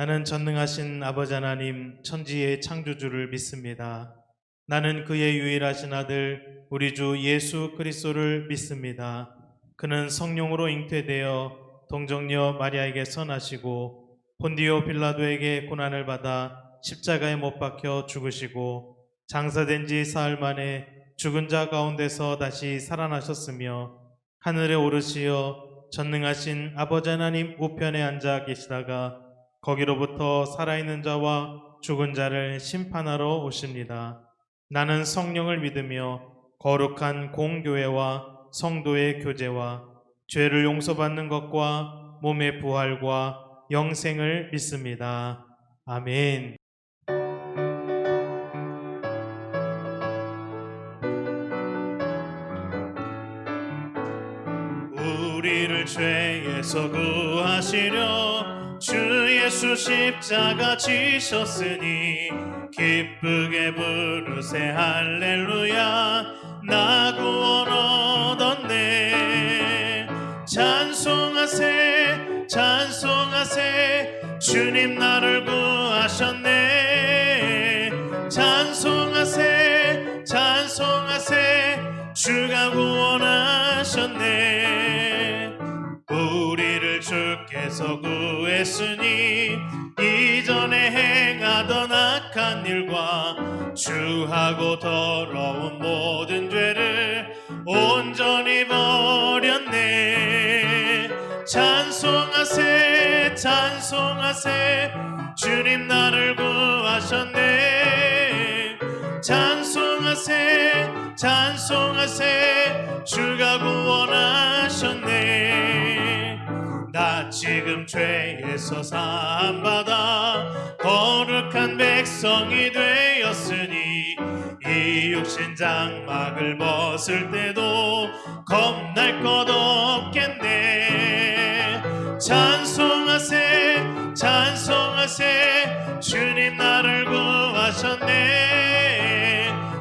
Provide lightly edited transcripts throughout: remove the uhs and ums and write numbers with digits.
나는 전능하신 아버지 하나님 천지의 창조주를 믿습니다. 나는 그의 유일하신 아들 우리 주 예수 그리스도를 믿습니다. 그는 성령으로 잉태되어 동정녀 마리아에게 선하시고 본디오 빌라도에게 고난을 받아 십자가에 못 박혀 죽으시고 장사된 지 사흘 만에 죽은 자 가운데서 다시 살아나셨으며 하늘에 오르시어 전능하신 아버지 하나님 우편에 앉아 계시다가 거기로부터 살아있는 자와 죽은 자를 심판하러 오십니다. 나는 성령을 믿으며 거룩한 공교회와 성도의 교제와 죄를 용서받는 것과 몸의 부활과 영생을 믿습니다. 아멘. 우리를 죄에서 구하시려 주 예수 십자가 지셨으니 기쁘게 부르세 할렐루야 나 구원 얻었네. 찬송하세 찬송하세 주님 나를 구하셨네. 찬송하세 찬송하세 주가 구원하셨네. 우리를 주께서 구했으니 이전에 행하던 악한 일과 주하고 더러운 모든 죄를 온전히 버렸네. 찬송하세 찬송하세 주님 나를 구하셨네. 찬송하세 찬송하세 주가 구원하셨네. 나 지금 죄에서 사함받아 거룩한 백성이 되었으니 이 육신 장막을 벗을 때도 겁날 것 없겠네. 찬송하세 찬송하세 주님 나를 구하셨네.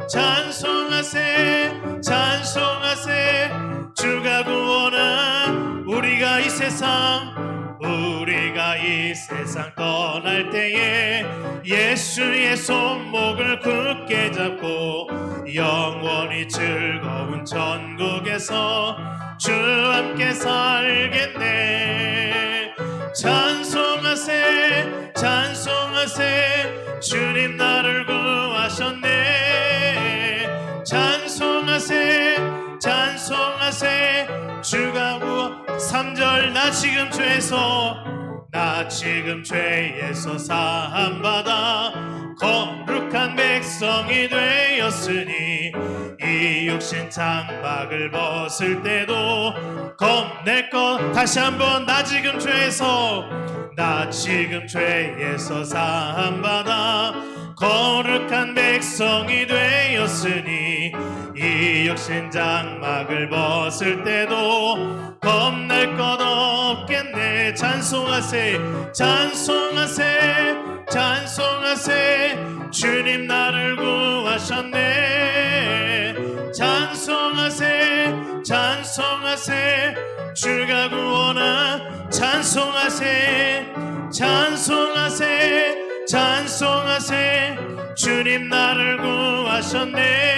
찬송하세 찬송하세 주가 구원한 우리가 이 세상 떠날 때에 예수의 손목을 굳게 잡고 영원히 즐거운 천국에서 주와 함께 살겠네. 찬송하세 찬송하세 주님 나를 구하셨네. 찬송하세 찬송하세 주가 구원. 3절 나 지금 죄에서 사함받아 거룩한 백성이 되었으니 이 육신 장막을 벗을 때도 겁낼 것. 다시 한번 나 지금 죄에서 사함받아 거룩한 백성이 되었으니 이 육신 장막을 벗을 때도 겁낼 것 없겠네. 찬송하세 찬송하세 찬송하세 주님 나를 구하셨네. 찬송하세 찬송하세 주가 구원한. 찬송하세 찬송하세 찬송하세 주님 나를 구하셨네.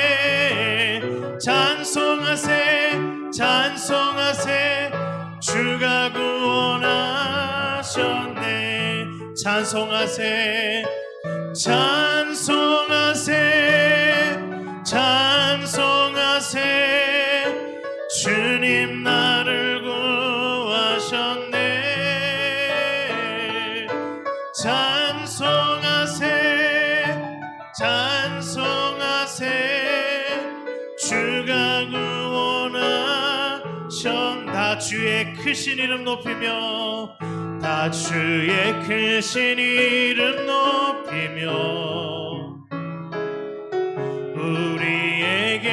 찬송하세 찬송하세 주가 구원하셨네. 찬송하세 찬송하세 찬송하세 주님 나를 구하셨네. 찬송하세 찬송하세 주가 구원하셨네. 다 주의 크신 이름 높이며 다 주의 크신 이름 높이며 우리에게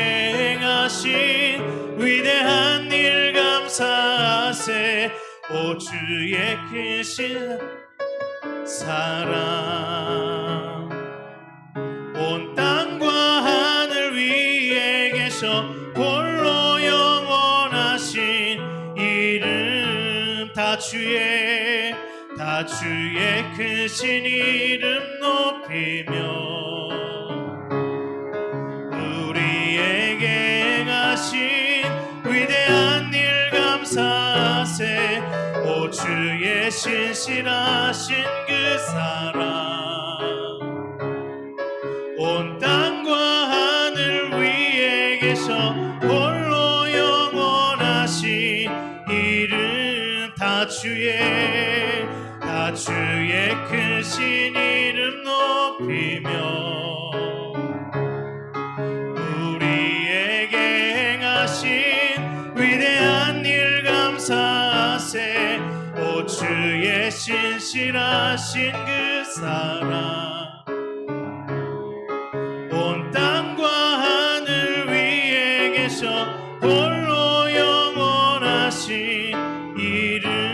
행하신 위대한 일 감사하세. 오 주의 크신 사랑 온 땅과 하늘 위에 계셔 홀로 영원하신 이름 다 다 주의 크신 이름 높이며 우리에게 행하신 위대한 일 감사하세. 오 주의 신실하신 그 사랑 온 땅과 하늘 위에 계셔 홀로 영원하신 이름 다 주의 크신 이름 높이며 우리에게 행하신 위대한 일 감사하세. 오 주의 신실하신 그 사랑 온 땅과 하늘 위에 계셔 홀로 영원하신 이름.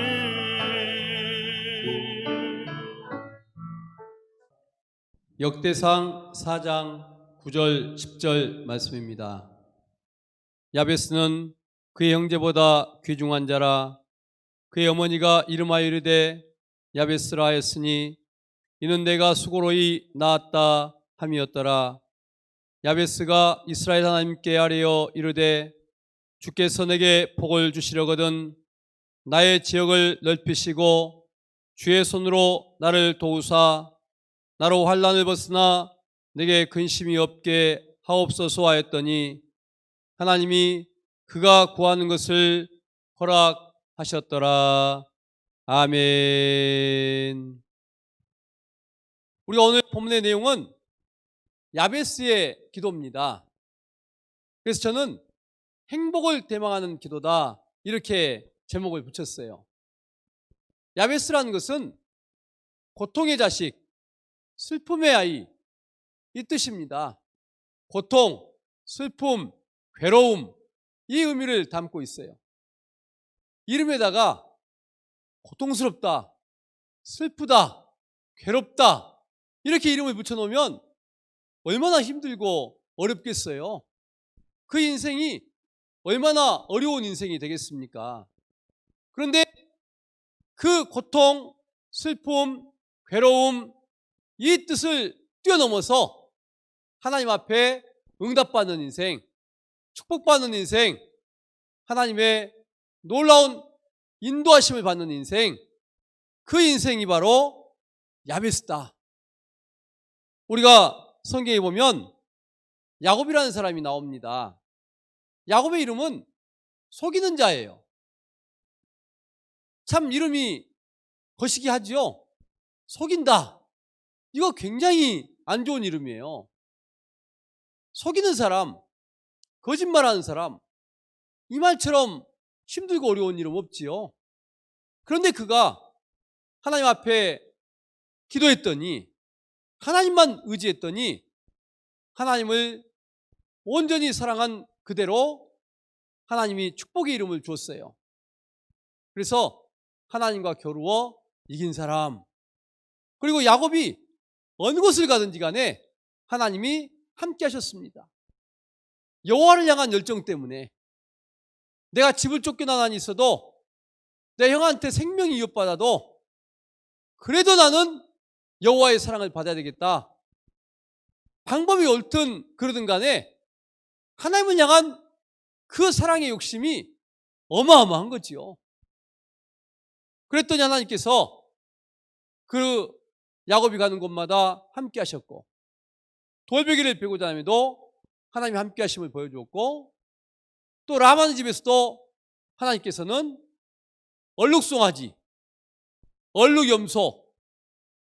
역대상 4장 9절 10절 말씀입니다. 야베스는 그의 형제보다 귀중한 자라. 그의 어머니가 이름하여 이르되 야베스라 하였으니 이는 내가 수고로이 낳았다 함이었더라. 야베스가 이스라엘 하나님께 아뢰어 이르되 주께서 내게 복을 주시려거든 나의 지역을 넓히시고 주의 손으로 나를 도우사 나로 환난을 벗으나 내게 근심이 없게 하옵소서 하였더니 하나님이 그가 구하는 것을 허락하셨더라. 아멘. 우리가 오늘 본문의 내용은 야베스의 기도입니다. 그래서 저는 행복을 대망하는 기도다 이렇게 제목을 붙였어요. 야베스라는 것은 고통의 자식, 슬픔의 아이 이 뜻입니다. 고통, 슬픔, 괴로움 이 의미를 담고 있어요. 이름에다가 고통스럽다, 슬프다, 괴롭다 이렇게 이름을 붙여놓으면 얼마나 힘들고 어렵겠어요. 그 인생이 얼마나 어려운 인생이 되겠습니까? 그런데 그 고통, 슬픔, 괴로움 이 뜻을 뛰어넘어서 하나님 앞에 응답받는 인생, 축복받는 인생, 하나님의 놀라운 인도하심을 받는 인생, 그 인생이 바로 야베스다. 우리가 성경에 보면 야곱이라는 사람이 나옵니다. 야곱의 이름은 속이는 자예요. 참 이름이 거시기 하죠. 속인다. 이거 굉장히 안 좋은 이름이에요. 속이는 사람, 거짓말하는 사람, 이 말처럼 힘들고 어려운 이름 없지요. 그런데 그가 하나님 앞에 기도했더니, 하나님만 의지했더니 하나님을 온전히 사랑한 그대로 하나님이 축복의 이름을 주었어요. 그래서 하나님과 겨루어 이긴 사람, 그리고 야곱이 어느 곳을 가든지 간에 하나님이 함께 하셨습니다. 여호와를 향한 열정 때문에 내가 집을 쫓겨나니 있어도 내 형한테 생명이 위협받아도 그래도 나는 여호와의 사랑을 받아야 되겠다. 방법이 옳든 그러든 간에 하나님을 향한 그 사랑의 욕심이 어마어마한 거지요. 그랬더니 하나님께서 그 야곱이 가는 곳마다 함께 하셨고, 돌베개를 베고 다니면도 하나님이 함께 하심을 보여주었고, 또 라반의 집에서도 하나님께서는 얼룩송아지, 얼룩염소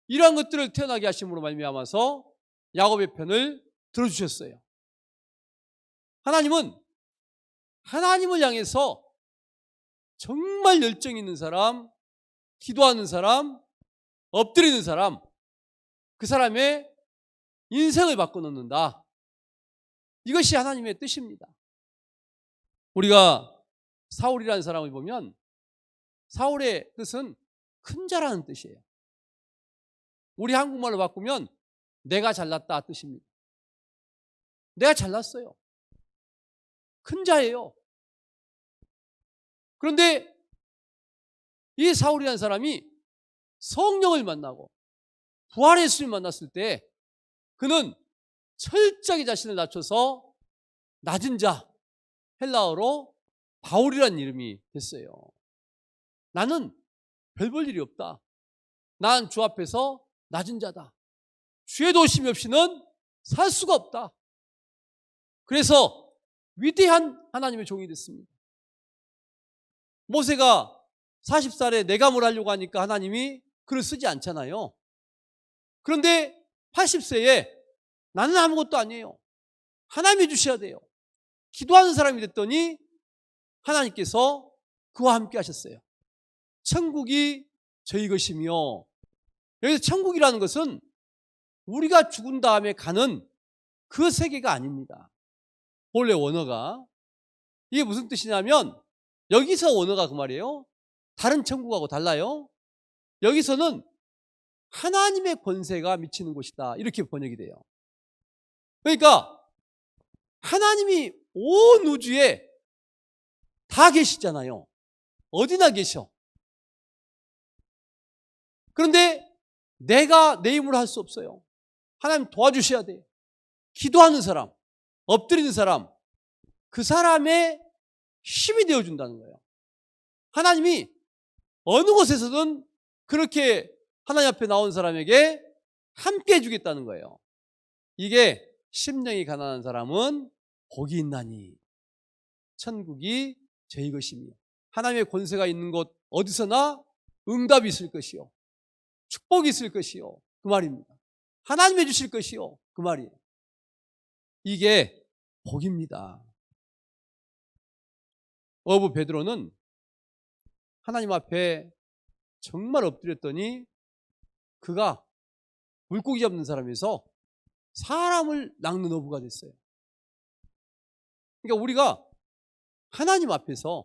이러한 것들을 태어나게 하심으로 말미암아서 야곱의 편을 들어주셨어요. 하나님은 하나님을 향해서 정말 열정 있는 사람, 기도하는 사람, 엎드리는 사람, 그 사람의 인생을 바꿔놓는다. 이것이 하나님의 뜻입니다. 우리가 사울이라는 사람을 보면 사울의 뜻은 큰 자라는 뜻이에요. 우리 한국말로 바꾸면 내가 잘났다 뜻입니다. 내가 잘났어요. 큰 자예요. 그런데 이 사울이라는 사람이 성령을 만나고 부활의 예수님 만났을 때 그는 철저하게 자신을 낮춰서 낮은 자, 헬라어로 바울이라는 이름이 됐어요. 나는 별 볼 일이 없다. 난 주 앞에서 낮은 자다. 주의 도우심이 없이는 살 수가 없다. 그래서 위대한 하나님의 종이 됐습니다. 모세가 40살에 내감을 하려고 하니까 하나님이 글을 쓰지 않잖아요. 그런데 80세에 나는 아무것도 아니에요. 하나님이 주셔야 돼요. 기도하는 사람이 됐더니 하나님께서 그와 함께 하셨어요. 천국이 저희 것이며, 여기서 천국이라는 것은 우리가 죽은 다음에 가는 그 세계가 아닙니다. 본래 원어가. 이게 무슨 뜻이냐면 여기서 원어가 그 말이에요. 다른 천국하고 달라요. 여기서는 하나님의 권세가 미치는 곳이다. 이렇게 번역이 돼요. 그러니까 하나님이 온 우주에 다 계시잖아요. 어디나 계셔. 그런데 내가 내 힘으로 할 수 없어요. 하나님 도와주셔야 돼요. 기도하는 사람, 엎드리는 사람, 그 사람의 힘이 되어준다는 거예요. 하나님이 어느 곳에서든 그렇게 하나님 앞에 나온 사람에게 함께 해주겠다는 거예요. 이게 심령이 가난한 사람은 복이 있나니 천국이 저희 것이며, 하나님의 권세가 있는 곳 어디서나 응답이 있을 것이요, 축복이 있을 것이요, 그 말입니다. 하나님이 주실 것이요, 그 말이에요. 이게 복입니다. 어부 베드로는 하나님 앞에 정말 엎드렸더니 그가 물고기 잡는 사람에서 사람을 낚는 어부가 됐어요. 그러니까 우리가 하나님 앞에서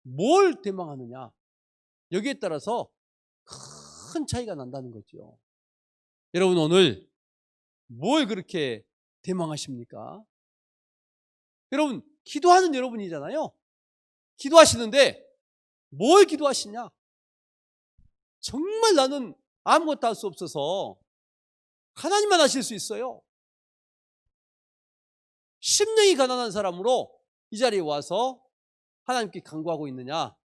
뭘 대망하느냐, 여기에 따라서 큰 차이가 난다는 거죠. 여러분, 오늘 뭘 그렇게 대망하십니까? 여러분, 기도하는 여러분이잖아요. 기도하시는데 뭘 기도하시냐? 정말 나는 아무것도 할 수 없어서 하나님만 하실 수 있어요. 심령이 가난한 사람으로 이 자리에 와서 하나님께 간구하고 있느냐?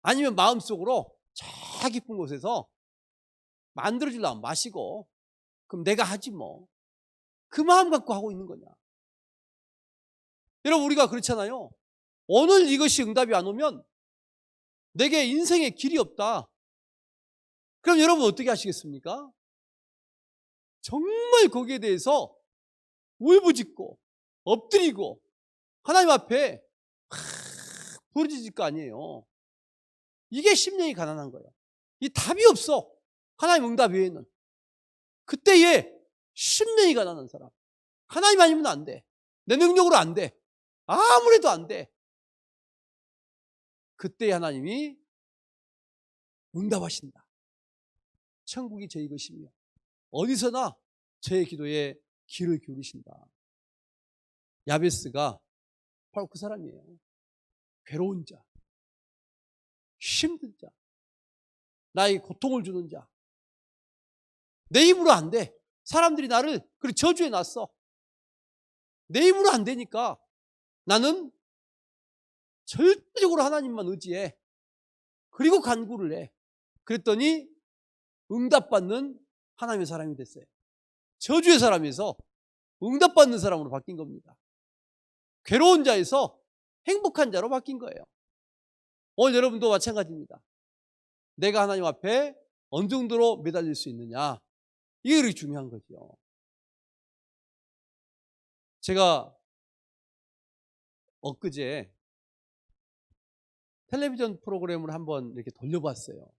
아니면 마음속으로 저 깊은 곳에서 만들어주려면 마시고 그럼 내가 하지 뭐, 그 마음 갖고 하고 있는 거냐? 여러분, 우리가 그렇잖아요. 오늘 이것이 응답이 안 오면 내게 인생에 길이 없다. 그럼 여러분 어떻게 하시겠습니까? 정말 거기에 대해서 울부짖고 엎드리고 하나님 앞에 부르짖을 거 아니에요. 이게 심령이 가난한 거예요. 이 답이 없어. 하나님 응답 외에는. 그때에 심령이 가난한 사람, 하나님 아니면 안 돼. 내 능력으로 안 돼. 아무래도 안 돼. 그때 하나님이 응답하신다. 천국이 저희 것이며 어디서나 저의 기도에 귀를 기울이신다. 야베스가 바로 그 사람이에요. 괴로운 자, 힘든 자, 나에게 고통을 주는 자. 내 힘으로 안 돼. 사람들이 나를 그렇게 저주해 놨어. 내 힘으로 안 되니까 나는 절대적으로 하나님만 의지해. 그리고 간구를 해. 그랬더니 응답받는 하나님의 사람이 됐어요. 저주의 사람에서 응답받는 사람으로 바뀐 겁니다. 괴로운 자에서 행복한 자로 바뀐 거예요. 오늘 여러분도 마찬가지입니다. 내가 하나님 앞에 어느 정도로 매달릴 수 있느냐, 이게 그렇게 중요한 거죠. 제가 엊그제 텔레비전 프로그램을 한번 이렇게 돌려봤어요.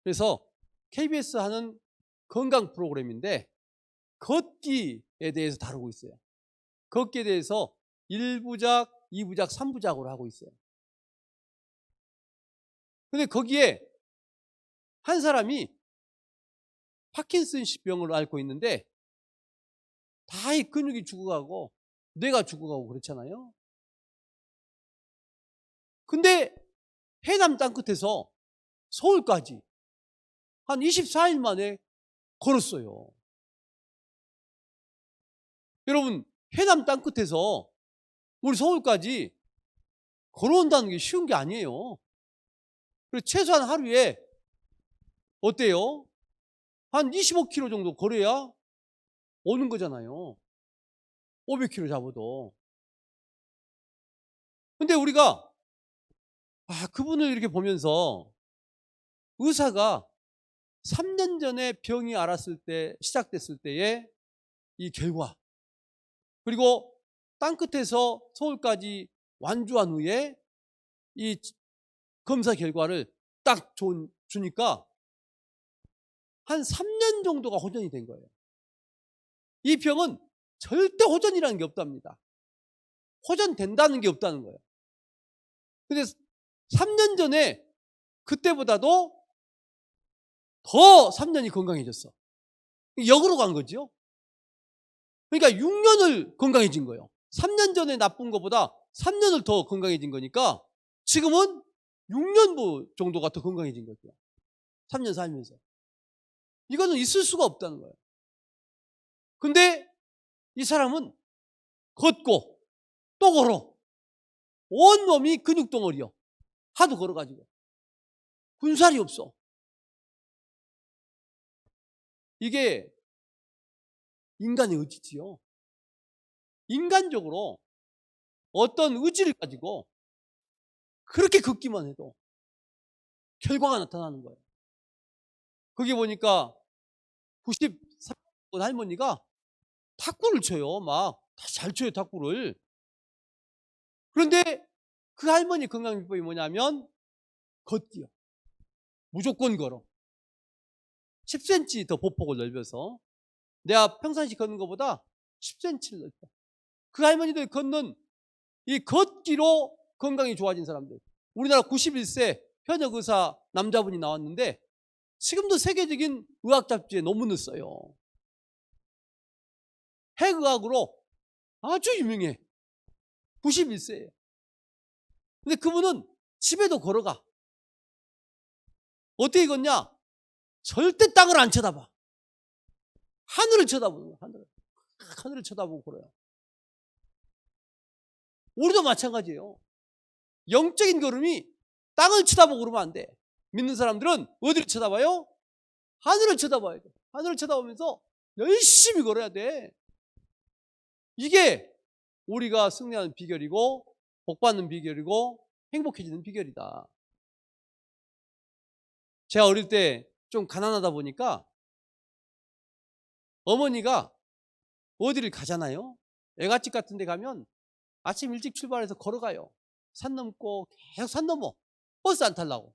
그래서 KBS 하는 건강 프로그램인데 걷기에 대해서 다루고 있어요. 걷기에 대해서 1부작, 2부작, 3부작으로 하고 있어요. 근데 거기에 한 사람이 파킨슨씨 병을 앓고 있는데 다 이 근육이 죽어가고 뇌가 죽어가고 그렇잖아요. 근데 해남 땅끝에서 서울까지 한 24일 만에 걸었어요. 여러분, 해남 땅끝에서 우리 서울까지 걸어온다는 게 쉬운 게 아니에요. 그래서 최소한 하루에 어때요? 한 25km 정도 걸어야 오는 거잖아요. 500km 잡아도. 근데 우리가 그분을 이렇게 보면서 의사가 3년 전에 병이 시작됐을 때의 이 결과, 그리고 땅끝에서 서울까지 완주한 후에 이 검사 결과를 딱 주니까 한 3년 정도가 호전이 된 거예요. 이 병은 절대 호전이라는 게 없답니다. 호전된다는 게 없다는 거예요. 근데 3년 전에 그때보다도 더 3년이 건강해졌어. 역으로 간 거죠. 그러니까 6년을 건강해진 거예요. 3년 전에 나쁜 것보다 3년을 더 건강해진 거니까 지금은 6년 정도가 더 건강해진 거죠. 3년 살면서. 이거는 있을 수가 없다는 거예요. 근데 이 사람은 걷고 또 걸어. 온몸이 근육덩어리요. 하도 걸어가지고. 군살이 없어. 이게 인간의 의지지요. 인간적으로 어떤 의지를 가지고 그렇게 걷기만 해도 결과가 나타나는 거예요. 거기 보니까 93번 할머니가 탁구를 쳐요. 막 잘 쳐요, 탁구를. 그런데 그 할머니 건강 비법이 뭐냐면 걷기요. 무조건 걸어. 10cm 더 보폭을 넓혀서 내가 평상시 걷는 것보다 10cm를 넓혀. 그 할머니들 걷는 이 걷기로 건강이 좋아진 사람들. 우리나라 91세 현역 의사 남자분이 나왔는데 지금도 세계적인 의학 잡지에 논문을 써요. 핵의학으로 아주 유명해. 91세예요. 근데 그분은 집에도 걸어가. 어떻게 걷냐? 절대 땅을 안 쳐다봐. 하늘을 쳐다보는 거예요. 하늘을 쳐다보고 걸어요. 우리도 마찬가지예요. 영적인 걸음이 땅을 쳐다보고 그러면 안 돼. 믿는 사람들은 어디를 쳐다봐요? 하늘을 쳐다봐야 돼. 하늘을 쳐다보면서 열심히 걸어야 돼. 이게 우리가 승리하는 비결이고 복받는 비결이고 행복해지는 비결이다. 제가 어릴 때 좀 가난하다 보니까 어머니가 어디를 가잖아요. 애갓집 같은 데 가면 아침 일찍 출발해서 걸어가요. 산 넘고 계속 산 넘어. 버스 안 타려고.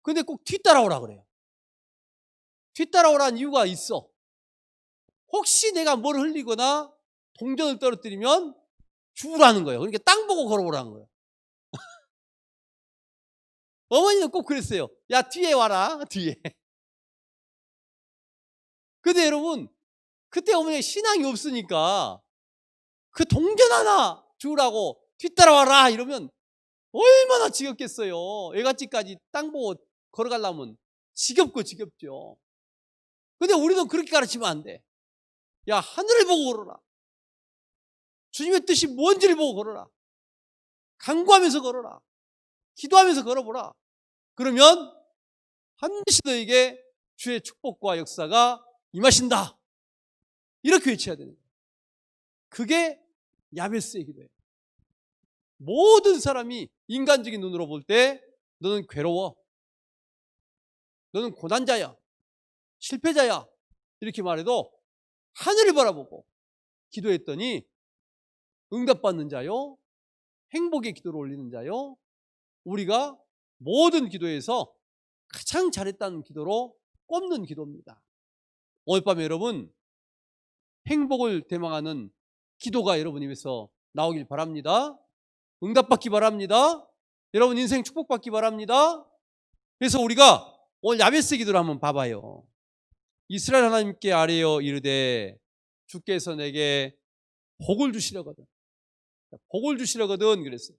근데 꼭 뒤따라오라 그래요. 뒤따라오라는 이유가 있어. 혹시 내가 뭘 흘리거나 동전을 떨어뜨리면 죽으라는 거예요. 그러니까 땅 보고 걸어오라는 거예요. 어머니는 꼭 그랬어요. 야, 뒤에 와라, 뒤에. 근데 여러분, 그때 어머니가 신앙이 없으니까 그 동전 하나 주우라고 뒤따라와라 이러면 얼마나 지겹겠어요. 애갓집까지 땅 보고 걸어가려면 지겹고 지겹죠. 근데 우리는 그렇게 가르치면 안 돼. 야, 하늘을 보고 걸어라. 주님의 뜻이 뭔지를 보고 걸어라. 간구하면서 걸어라. 기도하면서 걸어보라. 그러면 반드시 너에게 주의 축복과 역사가 임하신다. 이렇게 외쳐야 되는 거예요. 그게 야베스의 기도예요. 모든 사람이 인간적인 눈으로 볼 때 너는 괴로워. 너는 고난자야. 실패자야. 이렇게 말해도 하늘을 바라보고 기도했더니 응답받는 자요. 행복의 기도를 올리는 자요. 우리가 모든 기도에서 가장 잘했다는 기도로 꼽는 기도입니다. 오늘 밤에 여러분 행복을 대망하는 기도가 여러분 입에서 나오길 바랍니다. 응답받기 바랍니다. 여러분 인생 축복받기 바랍니다. 그래서 우리가 오늘 야베스 기도를 한번 봐봐요. 이스라엘 하나님께 아뢰어 이르되 주께서 내게 복을 주시려거든. 복을 주시려거든 그랬어요.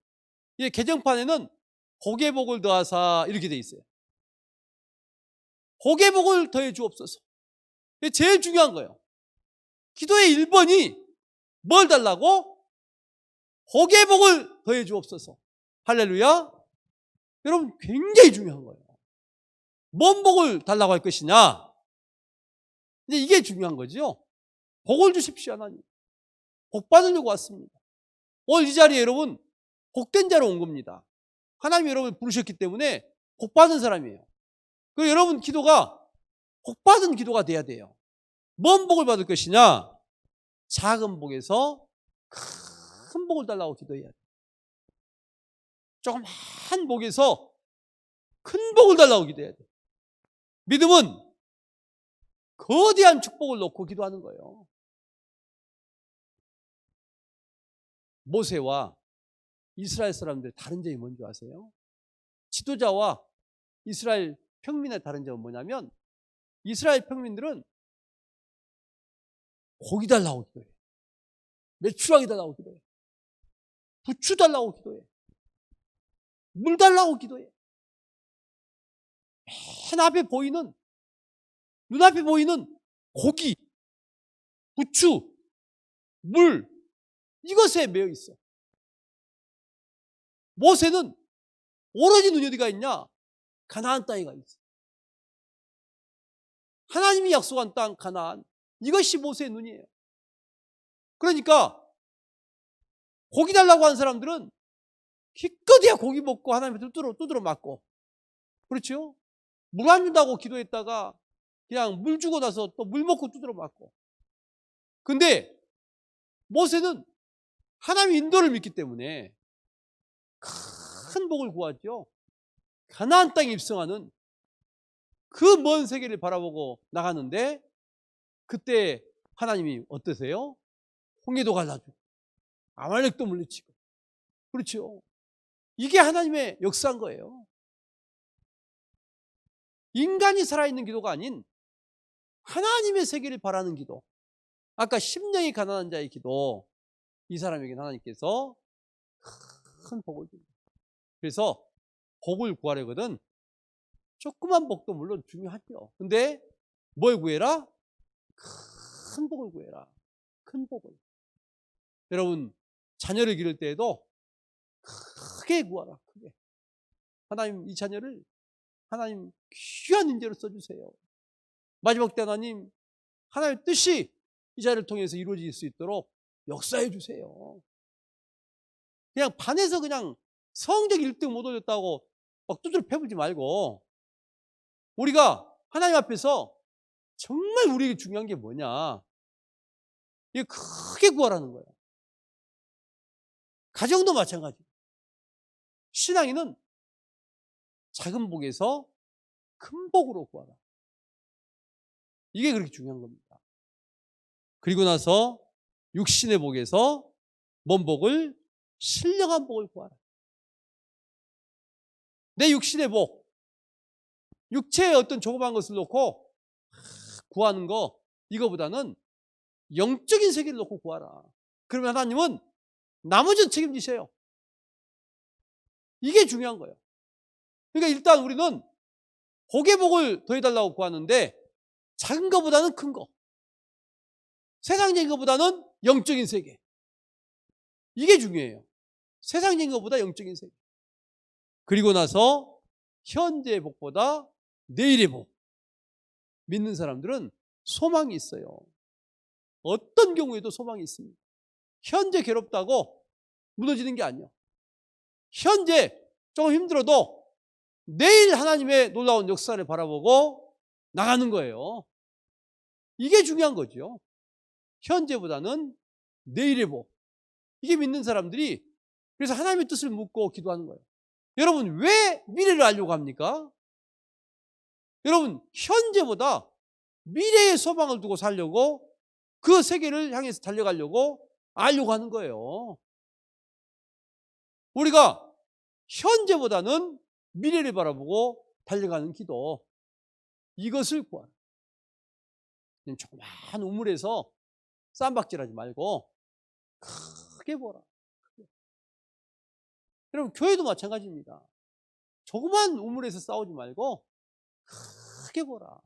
이 개정판에는 복의 복을 더하사 이렇게 돼 있어요. 복의 복을 더해 주옵소서. 이게 제일 중요한 거예요. 기도의 1번이 뭘 달라고? 복의 복을 더해 주옵소서. 할렐루야. 여러분 굉장히 중요한 거예요. 뭔 복을 달라고 할 것이냐? 이제 이게 중요한 거죠. 복을 주십시오 하나님. 복 받으려고 왔습니다. 오늘 이 자리에 여러분 복된 자로 온 겁니다. 하나님이 여러분을 부르셨기 때문에 복 받은 사람이에요. 그리고 여러분 기도가 복 받은 기도가 돼야 돼요. 뭔 복을 받을 것이냐? 작은 복에서 큰 복을 달라고 기도해야 돼요. 조그만 복에서 큰 복을 달라고 기도해야 돼요. 믿음은 거대한 축복을 놓고 기도하는 거예요. 모세와 이스라엘 사람들 다른 점이 뭔지 아세요? 지도자와 이스라엘 평민의 다른 점은 뭐냐면 이스라엘 평민들은 고기 달라고 기도해. 메추라기 달라고 기도해. 부추 달라고 기도해. 물 달라고 기도해. 맨 앞에 보이는, 눈앞에 보이는 고기, 부추, 물, 이것에 매여 있어. 모세는 오로지 눈이 어디가 있냐? 가나안 땅에 가 있어. 하나님이 약속한 땅 가나안, 이것이 모세의 눈이에요. 그러니까 고기 달라고 한 사람들은 기껏해야 고기 먹고 하나님을 두드러 맞고, 그렇죠? 물 안 준다고 기도했다가 그냥 물 주고 나서 또 물 먹고 두드러 맞고. 근데 모세는 하나님의 인도를 믿기 때문에 큰 복을 구하죠. 가나안 땅에 입성하는 그 먼 세계를 바라보고 나가는데 그때 하나님이 어떠세요? 홍해도 갈라주고 아말렉도 물리치고, 그렇죠? 이게 하나님의 역사인 거예요. 인간이 살아있는 기도가 아닌 하나님의 세계를 바라는 기도. 아까 심령이 가난한 자의 기도, 이 사람에게 하나님께서 큰 복을 줍니다. 그래서 복을 구하려거든 조그만 복도 물론 중요하죠. 근데 뭘 구해라? 큰 복을 구해라. 큰 복을. 여러분 자녀를 기를 때에도 크게 구하라. 크게. 하나님 이 자녀를 하나님 귀한 인재로 써주세요. 마지막 때 하나님 하나님의 뜻이 이 자를 통해서 이루어질 수 있도록 역사해 주세요. 그냥 반에서 그냥 성적 1등 못 얻었다고 막 두드려 패불지 말고 우리가 하나님 앞에서 정말 우리에게 중요한 게 뭐냐? 이게 크게 구하라는 거예요. 가정도 마찬가지. 신앙인은 작은 복에서 큰 복으로 구하라. 이게 그렇게 중요한 겁니다. 그리고 나서 육신의 복에서 뭔 복을? 신령한 복을 구하라. 내 육신의 복, 육체의 어떤 조그만 것을 놓고 구하는 거, 이거보다는 영적인 세계를 놓고 구하라. 그러면 하나님은 나머지는 책임지세요. 이게 중요한 거예요. 그러니까 일단 우리는 복의 복을 더해달라고 구하는데 작은 것보다는 큰 거, 세상적인 것보다는 영적인 세계, 이게 중요해요. 세상적인 것보다 영적인 세계. 그리고 나서 현재의 복보다 내일의 복. 믿는 사람들은 소망이 있어요. 어떤 경우에도 소망이 있습니다. 현재 괴롭다고 무너지는 게 아니에요. 현재 조금 힘들어도 내일 하나님의 놀라운 역사를 바라보고 나가는 거예요. 이게 중요한 거죠. 현재보다는 내일의 복. 이게 믿는 사람들이 그래서 하나님의 뜻을 묻고 기도하는 거예요. 여러분 왜 미래를 알려고 합니까? 여러분 현재보다 미래의 소망을 두고 살려고 그 세계를 향해서 달려가려고 알려고 하는 거예요. 우리가 현재보다는 미래를 바라보고 달려가는 기도, 이것을 구하라. 조그만 우물에서 쌈박질하지 말고 크게 보라. 크게. 여러분 교회도 마찬가지입니다. 조그만 우물에서 싸우지 말고 크게 보라.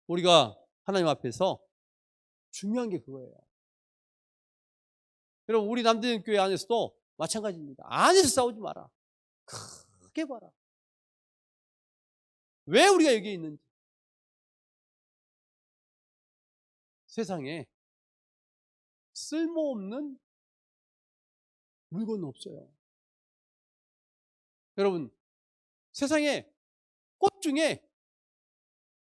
우리가 하나님 앞에서 중요한 게 그거예요. 여러분, 우리 남대전 교회 안에서도 마찬가지입니다. 안에서 싸우지 마라. 크게 봐라. 왜 우리가 여기에 있는지. 세상에 쓸모없는 물건은 없어요. 여러분, 세상에 꽃 중에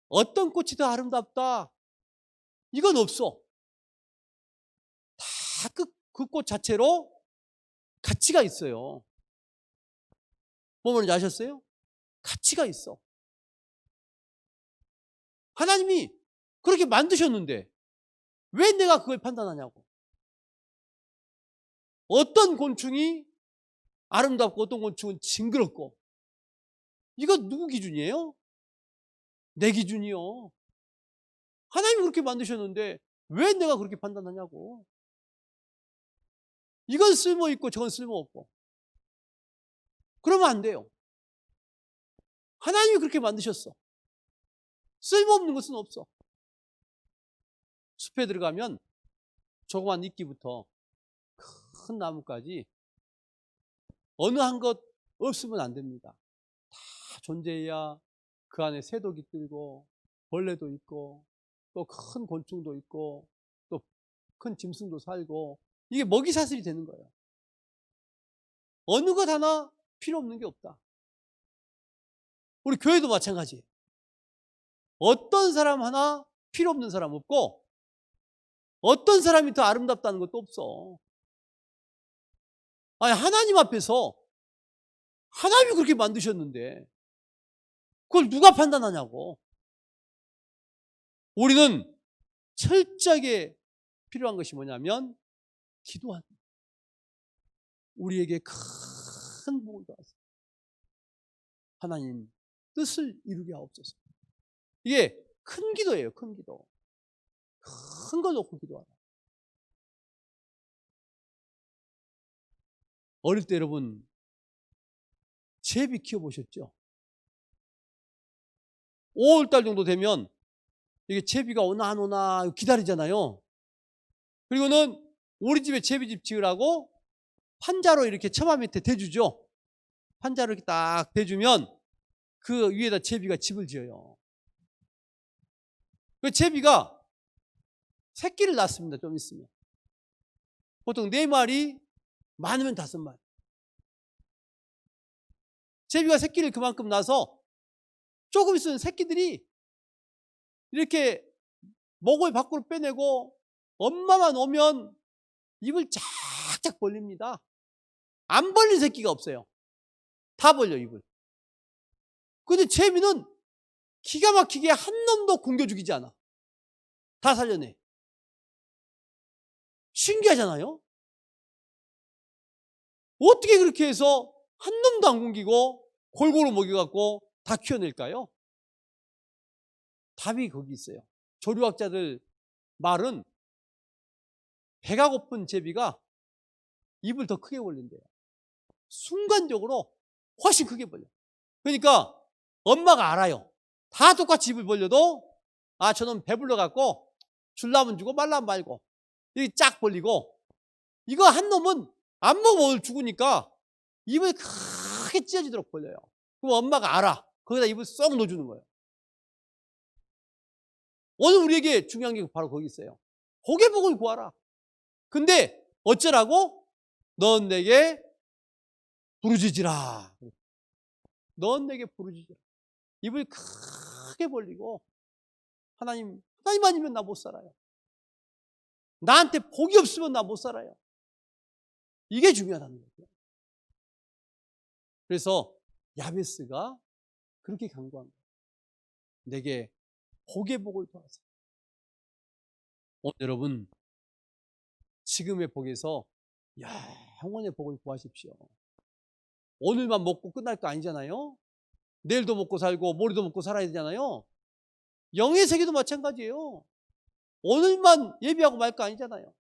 어떤 꽃이 더 아름답다, 이건 없어. 다 그 꽃 자체로 가치가 있어요. 뭐 말인지 아셨어요? 가치가 있어. 하나님이 그렇게 만드셨는데 왜 내가 그걸 판단하냐고. 어떤 곤충이 아름답고 어떤 곤충은 징그럽고, 이거 누구 기준이에요? 내 기준이요. 하나님이 그렇게 만드셨는데 왜 내가 그렇게 판단하냐고. 이건 쓸모있고 저건 쓸모없고. 그러면 안 돼요. 하나님이 그렇게 만드셨어. 쓸모없는 것은 없어. 숲에 들어가면 조그만 이끼부터 큰 나무까지 어느 한 것 없으면 안 됩니다. 다 존재해야 그 안에 새도 깃들고 벌레도 있고 또 큰 곤충도 있고 또 큰 짐승도 살고, 이게 먹이사슬이 되는 거예요. 어느 것 하나 필요 없는 게 없다. 우리 교회도 마찬가지예요. 어떤 사람 하나 필요 없는 사람 없고 어떤 사람이 더 아름답다는 것도 없어. 아니, 하나님 앞에서 하나님이 그렇게 만드셨는데 그걸 누가 판단하냐고. 우리는 철저하게 필요한 것이 뭐냐면 기도하는, 우리에게 큰 복을 받았어요. 하나님 뜻을 이루게 하옵소서. 이게 큰 기도예요. 큰 기도. 큰 걸 놓고 기도하라. 어릴 때 여러분 제비 키워보셨죠? 5월달 정도 되면 이게 제비가 오나 안 오나 기다리잖아요. 그리고는 우리 집에 제비집 지으라고 판자로 이렇게 처마 밑에 대주죠. 판자로 이렇게 딱 대주면 그 위에다 제비가 집을 지어요. 그 제비가 새끼를 낳습니다. 좀 있으면. 보통 4마리, 많으면 5마리. 제비가 새끼를 그만큼 낳아서 조금 있으면 새끼들이 이렇게 목을 밖으로 빼내고 엄마만 오면 입을 쫙쫙 벌립니다. 안 벌린 새끼가 없어요. 다 벌려, 입을. 근데 제비는 기가 막히게 한 놈도 굶겨 죽이지 않아. 다 살려내. 신기하잖아요? 어떻게 그렇게 해서 한 놈도 안 굶기고 골고루 먹여갖고 다 키워낼까요? 답이 거기 있어요. 조류학자들 말은 배가 고픈 제비가 입을 더 크게 벌린대요. 순간적으로 훨씬 크게 벌려. 그러니까 엄마가 알아요. 다 똑같이 입을 벌려도 아, 저놈 배불러갖고 줄라면 주고 말라면 말고 이렇게 쫙 벌리고, 이거 한 놈은 안 먹으면 오늘 죽으니까 입을 크게 찢어지도록 벌려요. 그럼 엄마가 알아. 거기다 입을 쏙 넣어주는 거예요. 오늘 우리에게 중요한 게 바로 거기 있어요. 복의 복을 구하라. 근데 어쩌라고? 넌 내게 부르짖으라. 넌 내게 부르짖으라. 입을 크게 벌리고 하나님 아니면 나 못 살아요. 나한테 복이 없으면 나 못 살아요. 이게 중요하다는 거죠. 그래서 야베스가 그렇게 간구한 거예요. 내게 복의 복을 구하사. 오늘 여러분 지금의 복에서 영원의 복을 구하십시오. 오늘만 먹고 끝날 거 아니잖아요. 내일도 먹고 살고 모레도 먹고 살아야 되잖아요. 영의 세계도 마찬가지예요. 오늘만 예비하고 말 거 아니잖아요.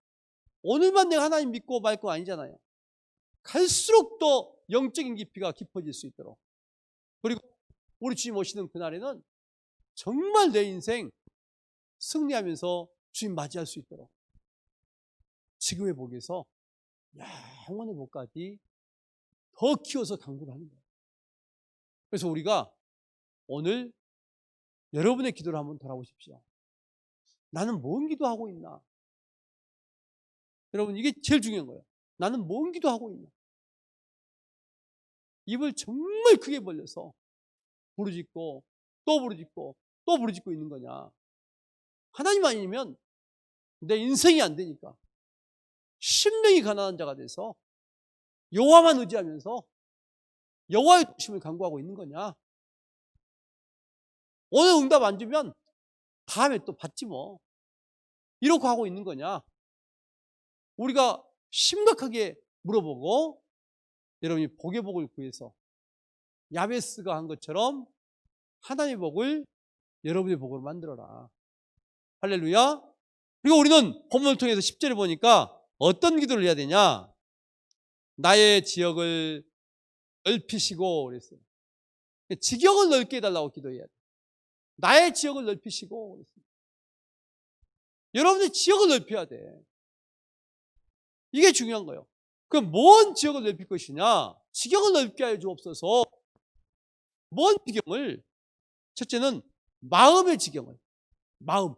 오늘만 내가 하나님 믿고 말 거 아니잖아요. 갈수록 더 영적인 깊이가 깊어질 수 있도록, 그리고 우리 주님 오시는 그날에는 정말 내 인생 승리하면서 주님 맞이할 수 있도록 지금의 복에서 영원의 복까지 더 키워서 강구를 하는 거예요. 그래서 우리가 오늘 여러분의 기도를 한번 돌아보십시오. 나는 뭔 기도하고 있나? 여러분, 이게 제일 중요한 거예요. 나는 뭔 기도하고 있나? 입을 정말 크게 벌려서 부르짖고 또 부르짖고 또 부르짖고 있는 거냐? 하나님 아니면 내 인생이 안 되니까 심령이 가난한 자가 돼서 여호와만 의지하면서 여호와의 도심을 간구하고 있는 거냐? 오늘 응답 안 주면 다음에 또 받지 뭐. 이러고 하고 있는 거냐? 우리가 심각하게 물어보고 여러분이 복의 복을 구해서 야베스가 한 것처럼 하나님의 복을 여러분의 복으로 만들어라. 할렐루야. 그리고 우리는 본문을 통해서 10절을 보니까 어떤 기도를 해야 되냐? 나의 지역을 넓히시고 그랬어요. 지경을 넓게 해달라고 기도해야 돼. 나의 지역을 넓히시고 그랬어요. 여러분의 지역을 넓혀야 돼. 이게 중요한 거예요. 그럼 뭔 지역을 넓힐 것이냐? 지경을 넓게 하여 주옵소서. 뭔 지경을? 첫째는 마음의 지경을. 마음.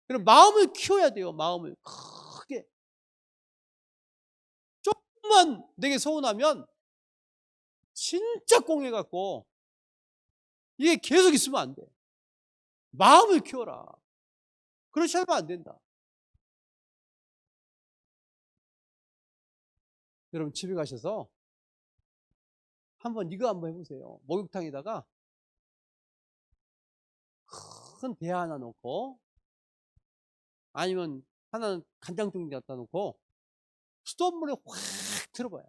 그럼 마음을 키워야 돼요. 마음을 크게. 조금만 내게 서운하면 진짜 꽁해갖고 이게 계속 있으면 안 돼. 마음을 키워라. 그렇지 않으면 안 된다. 여러분 집에 가셔서 이거 한번 해보세요. 목욕탕에다가 큰 대야 하나 놓고, 아니면 하나는 간장종이 갖다 놓고 수돗물에 확 틀어봐요.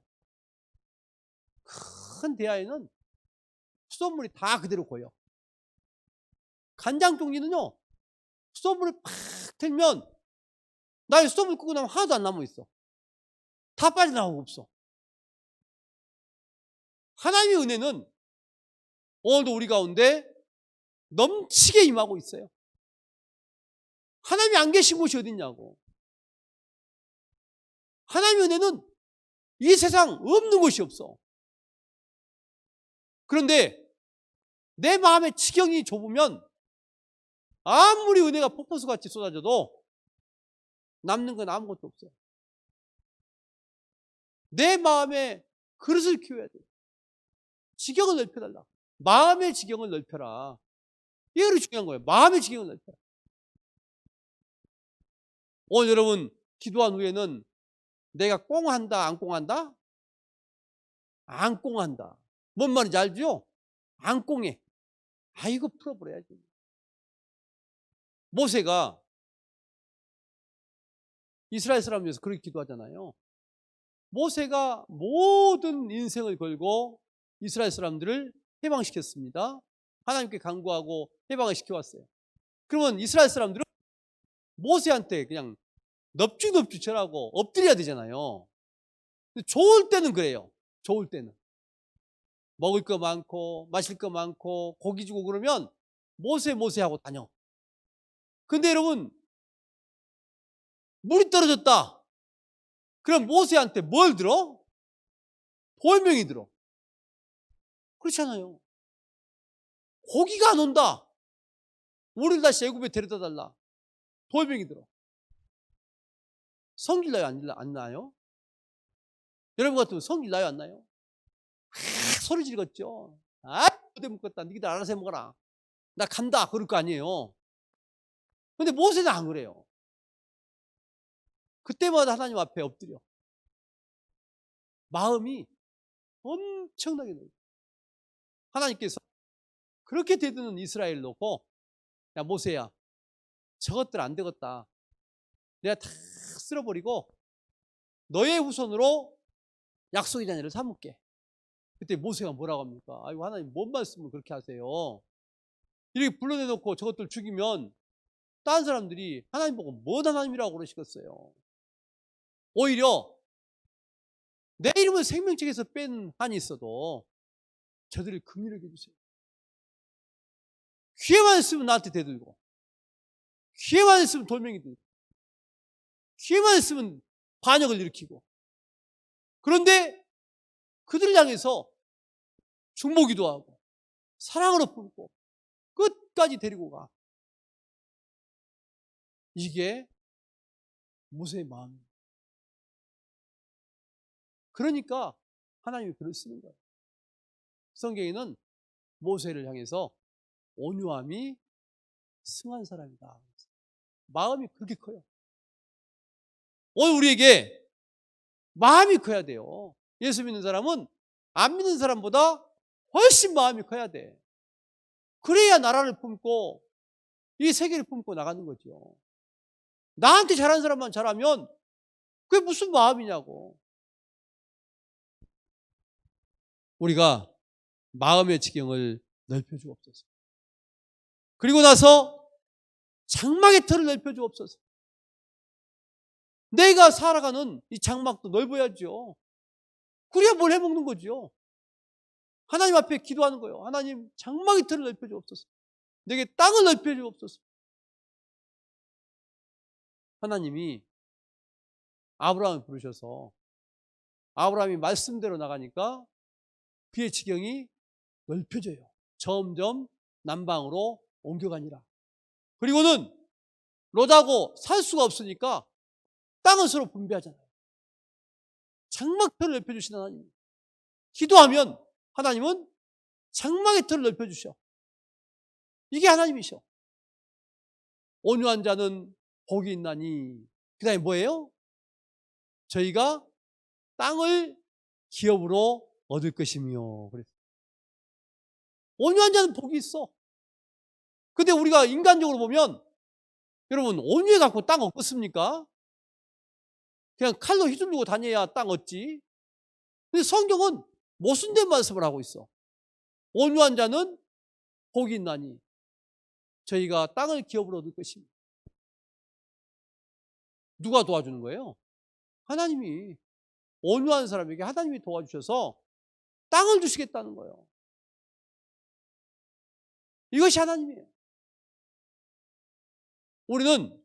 큰 대야에는 수돗물이 다 그대로 고여. 간장종이는요, 수돗물을 팍 틀면 나의 수돗물 끄고 나면 하나도 안 남아있어. 다 빠져나오고 없어. 하나님의 은혜는 오늘도 우리 가운데 넘치게 임하고 있어요. 하나님이 안 계신 곳이 어딨냐고. 하나님의 은혜는 이 세상 없는 곳이 없어. 그런데 내 마음의 지경이 좁으면 아무리 은혜가 폭포수같이 쏟아져도 남는 건 아무것도 없어요. 내 마음의 그릇을 키워야 돼. 지경을 넓혀달라. 마음의 지경을 넓혀라. 이게 중요한 거예요. 마음의 지경을 넓혀라. 오늘 여러분 기도한 후에는 내가 꽁한다, 안 꽁한다? 안 꽁한다. 뭔 말인지 알죠? 안 꽁해. 이거 풀어버려야지. 모세가 이스라엘 사람을 위해서 그렇게 기도하잖아요. 모세가 모든 인생을 걸고 이스라엘 사람들을 해방시켰습니다. 하나님께 간구하고 해방을 시켜왔어요. 그러면 이스라엘 사람들은 모세한테 그냥 넙죽넙죽 절하고 엎드려야 되잖아요. 근데 좋을 때는 그래요. 좋을 때는 먹을 거 많고 마실 거 많고 고기 주고 그러면 모세 하고 다녀. 근데 여러분 물이 떨어졌다. 그럼 모세한테 뭘 들어? 돌멩이 들어. 그렇잖아요. 고기가 안 온다. 우리를 다시 애굽에 데려다 달라. 돌멩이 들어. 성질 나요? 안 나요? 여러분 같으면 성질 나요? 안 나요? 소리 지르겠죠. 어디 묻겠다. 니들 알아서 해먹어라. 나 간다. 그럴 거 아니에요. 근데 모세는 안 그래요. 그때마다 하나님 앞에 엎드려. 마음이 엄청나게 넓어요. 하나님께서 그렇게 대드는 이스라엘 놓고, 야 모세야, 저것들 안 되겠다. 내가 다 쓸어버리고 너의 후손으로 약속의 자녀를 삼을게. 그때 모세가 뭐라고 합니까? 아이고 하나님 뭔 말씀을 그렇게 하세요. 이렇게 불러내놓고 저것들 죽이면 다른 사람들이 하나님 보고 뭔 하나님이라고 그러시겠어요. 오히려 내 이름을 생명책에서 뺀 한이 있어도 저들을 긍휼하게 해주세요. 기회만 있으면 나한테 대들고, 기회만 있으면 돌멩이 들고, 기회만 있으면 반역을 일으키고. 그런데 그들을 향해서 중보기도 하고 사랑으로 품고 끝까지 데리고 가. 이게 모세의 마음입니다. 그러니까 하나님이 글을 쓰는 거예요. 성경에는 모세를 향해서 온유함이 승한 사람이다. 마음이 그렇게 커요. 오늘 우리에게 마음이 커야 돼요. 예수 믿는 사람은 안 믿는 사람보다 훨씬 마음이 커야 돼. 그래야 나라를 품고 이 세계를 품고 나가는 거죠. 나한테 잘하는 사람만 잘하면 그게 무슨 마음이냐고. 우리가 마음의 지경을 넓혀주옵소서. 그리고 나서 장막의 털을 넓혀주옵소서. 내가 살아가는 이 장막도 넓어야죠. 그래야 뭘 해먹는 거죠. 하나님 앞에 기도하는 거예요. 하나님, 장막의 털을 넓혀주옵소서. 내게 땅을 넓혀주옵소서. 하나님이 아브라함을 부르셔서 아브라함이 말씀대로 나가니까 그의 지경이 넓혀져요. 점점 남방으로 옮겨가니라. 그리고는 롯하고 살 수가 없으니까 땅을 서로 분배하잖아요. 장막터를 넓혀주시는 하나님. 기도하면 하나님은 장막의 터를 넓혀주셔. 이게 하나님이셔. 온유한 자는 복이 있나니. 그 다음에 뭐예요? 저희가 땅을 기업으로 얻을 것이며. 그랬어요. 온유한 자는 복이 있어. 근데 우리가 인간적으로 보면 여러분 온유해 갖고 땅 얻겠습니까? 그냥 칼로 휘두르고 다녀야 땅 얻지. 근데 성경은 모순된 말씀을 하고 있어. 온유한 자는 복이 있나니 저희가 땅을 기업으로 얻을 것입니다. 누가 도와주는 거예요? 하나님이. 온유한 사람에게 하나님이 도와주셔서 땅을 주시겠다는 거예요. 이것이 하나님이에요. 우리는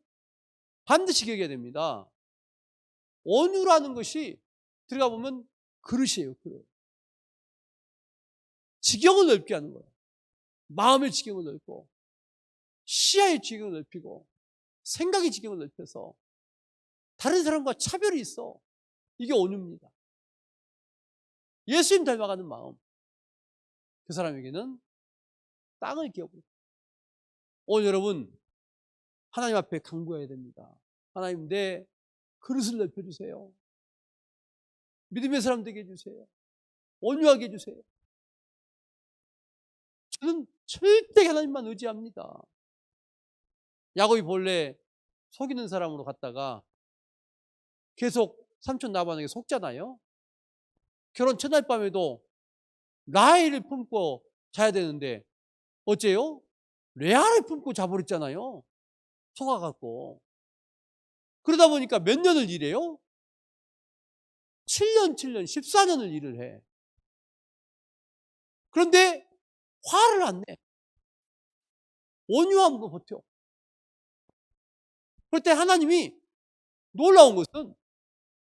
반드시 기억해야 됩니다. 온유라는 것이 들어가 보면 그릇이에요. 그릇. 지경을 넓게 하는 거예요. 마음의 지경을 넓고 시야의 지경을 넓히고 생각의 지경을 넓혀서 다른 사람과 차별이 있어. 이게 온유입니다. 예수님 닮아가는 마음. 그 사람에게는 땅을 기업으로. 오늘 여러분 하나님 앞에 간구해야 됩니다. 하나님 내 그릇을 넓혀주세요. 믿음의 사람 되게 해주세요. 온유하게 해주세요. 저는 절대 하나님만 의지합니다. 야곱이 본래 속이는 사람으로 갔다가 계속 삼촌 라반에게 속잖아요. 결혼 첫날 밤에도 라헬을 품고 자야 되는데 어째요? 레아를 품고 자버렸잖아요. 속아갖고. 그러다 보니까 몇 년을 일해요? 7년, 14년을 일을 해. 그런데 화를 안 내. 온유함으로 버텨. 그럴 때 하나님이 놀라운 것은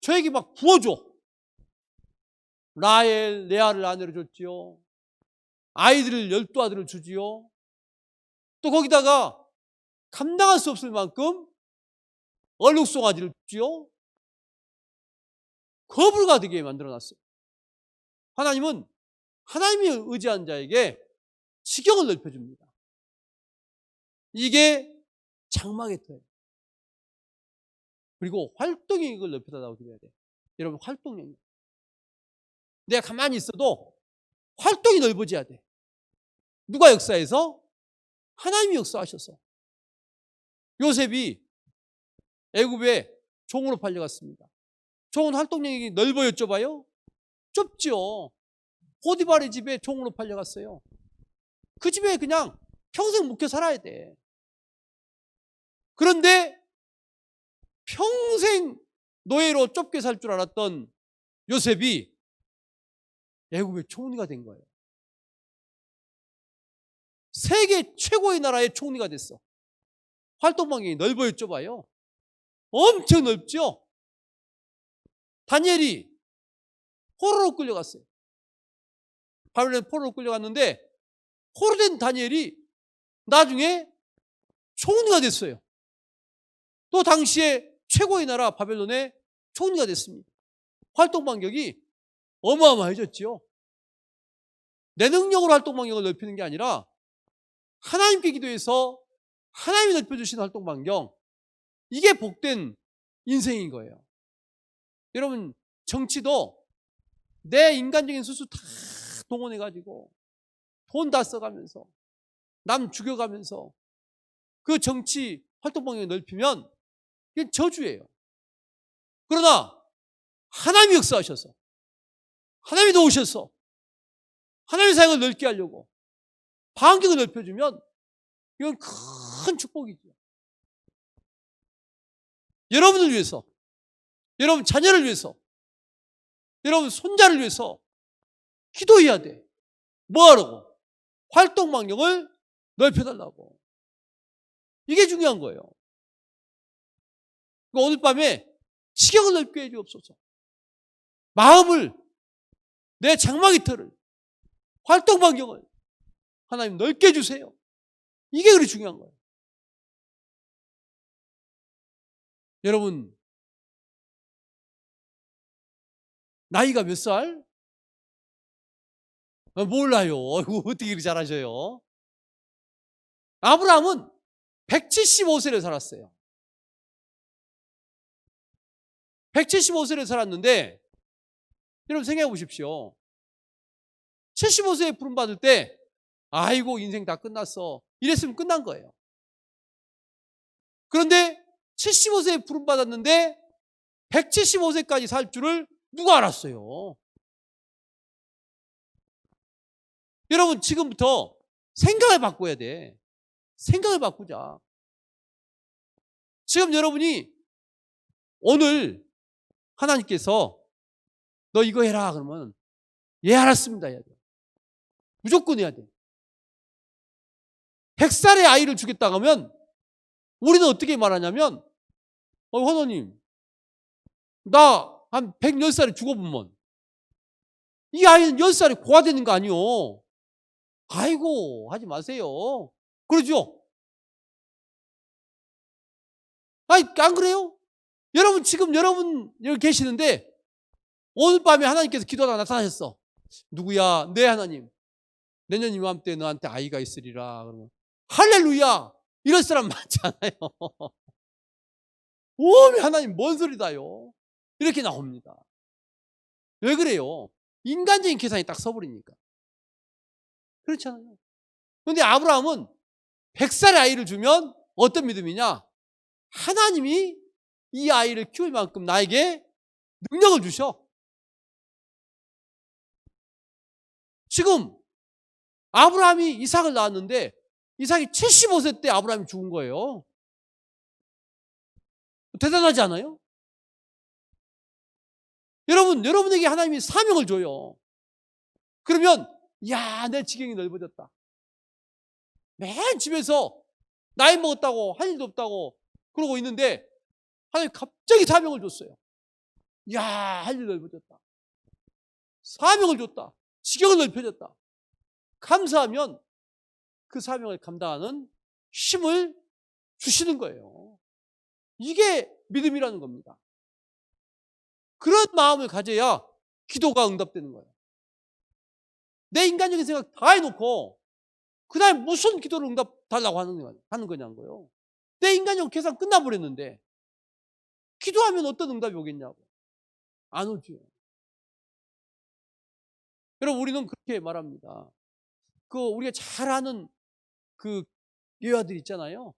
저에게 막 부어줘. 라헬, 레아를 아내로 줬지요. 아이들을 12아들을 주지요. 또 거기다가 감당할 수 없을 만큼 얼룩송아지를 주지요. 거부가 되게 만들어놨어요. 하나님은 하나님이 의지한 자에게 지경을 넓혀줍니다. 이게 장막의 터예요. 그리고 활동력을 넓혀달라고 드려야 돼요. 여러분 활동력. 내가 가만히 있어도 활동이 넓어져야 돼. 누가 역사해서? 하나님이 역사하셔서. 요셉이 애굽에 종으로 팔려갔습니다. 종은 활동력이 넓어요, 좁아요? 좁죠. 포디발의 집에 종으로 팔려갔어요. 그 집에 그냥 평생 묵혀 살아야 돼. 그런데 평생 노예로 좁게 살 줄 알았던 요셉이 애굽의 총리가 된 거예요. 세계 최고의 나라의 총리가 됐어. 활동 반경이 넓어요, 좁아요? 엄청 넓죠? 다니엘이 포로로 끌려갔어요. 바벨론 포로로 끌려갔는데 포로 된 다니엘이 나중에 총리가 됐어요. 또 당시에 최고의 나라 바벨론의 총리가 됐습니다. 활동 반경이 어마어마해졌죠. 내 능력으로 활동 반경을 넓히는 게 아니라 하나님께 기도해서 하나님이 넓혀주신 활동 반경, 이게 복된 인생인 거예요. 여러분, 정치도 내 인간적인 수수 다 동원해가지고 돈 다 써가면서 남 죽여가면서 그 정치 활동 반경을 넓히면 이게 저주예요. 그러나 하나님이 역사하셔서 하나님이 도우셔서 하나님의 사역을 넓게 하려고 반경을 넓혀주면 이건 큰 축복이죠. 여러분을 위해서, 여러분 자녀를 위해서, 여러분 손자를 위해서 기도해야 돼. 뭐 하라고? 활동 반경을 넓혀달라고. 이게 중요한 거예요. 오늘 밤에 시경을 넓게 해주옵소서. 마음을, 내 장막의 틀을, 활동 반경을 하나님 넓게 해주세요. 이게 그리 중요한 거예요. 여러분, 나이가 몇 살? 몰라요. 어떻게 이렇게 잘하셔요? 아브라함은 175세를 살았어요. 175세를 살았는데 여러분 생각해 보십시오. 75세에 부름받을 때 아이고 인생 다 끝났어 이랬으면 끝난 거예요. 그런데 75세에 부름받았는데 175세까지 살 줄을 누가 알았어요? 여러분 지금부터 생각을 바꿔야 돼. 생각을 바꾸자. 지금 여러분이 오늘 하나님께서 너 이거 해라 그러면 예 알았습니다 해야 돼. 무조건 해야 돼. 100살의 아이를 주겠다고 하면 우리는 어떻게 말하냐면 하나님 나 한 110살에 죽어보면 이 아이는 10살에 고아 되는 거 아니요. 아이고 하지 마세요. 그러죠? 아니 안 그래요? 여러분 지금 여러분 여기 계시는데 오늘 밤에 하나님께서 기도하다 나타나셨어. 누구야? 네 하나님. 내년 이맘때 너한테 아이가 있으리라. 그러면 할렐루야. 이럴 사람 많잖아요. 오메 하나님 뭔 소리다요. 이렇게 나옵니다. 왜 그래요? 인간적인 계산이 딱 서버리니까. 그렇잖아요. 그런데 아브라함은 100살의 아이를 주면 어떤 믿음이냐? 하나님이 이 아이를 키울 만큼 나에게 능력을 주셔. 지금 아브라함이 이삭을 낳았는데 이삭이 75세 때 아브라함이 죽은 거예요. 대단하지 않아요? 여러분에게 하나님이 사명을 줘요. 그러면 야, 내 지경이 넓어졌다. 맨 집에서 나이 먹었다고 할 일도 없다고 그러고 있는데 하나님 갑자기 사명을 줬어요. 야, 할 일 넓어졌다. 사명을 줬다. 지경을 넓혀졌다. 감사하면 그 사명을 감당하는 힘을 주시는 거예요. 이게 믿음이라는 겁니다. 그런 마음을 가져야 기도가 응답되는 거예요. 내 인간적인 생각 다 해놓고 그 다음에 무슨 기도를 응답 달라고 하는 거냐고요. 내 인간적 계산 끝나버렸는데 기도하면 어떤 응답이 오겠냐고. 안 오죠. 여러분 우리는 그렇게 말합니다. 우리가 잘 아는 그 예화들 있잖아요.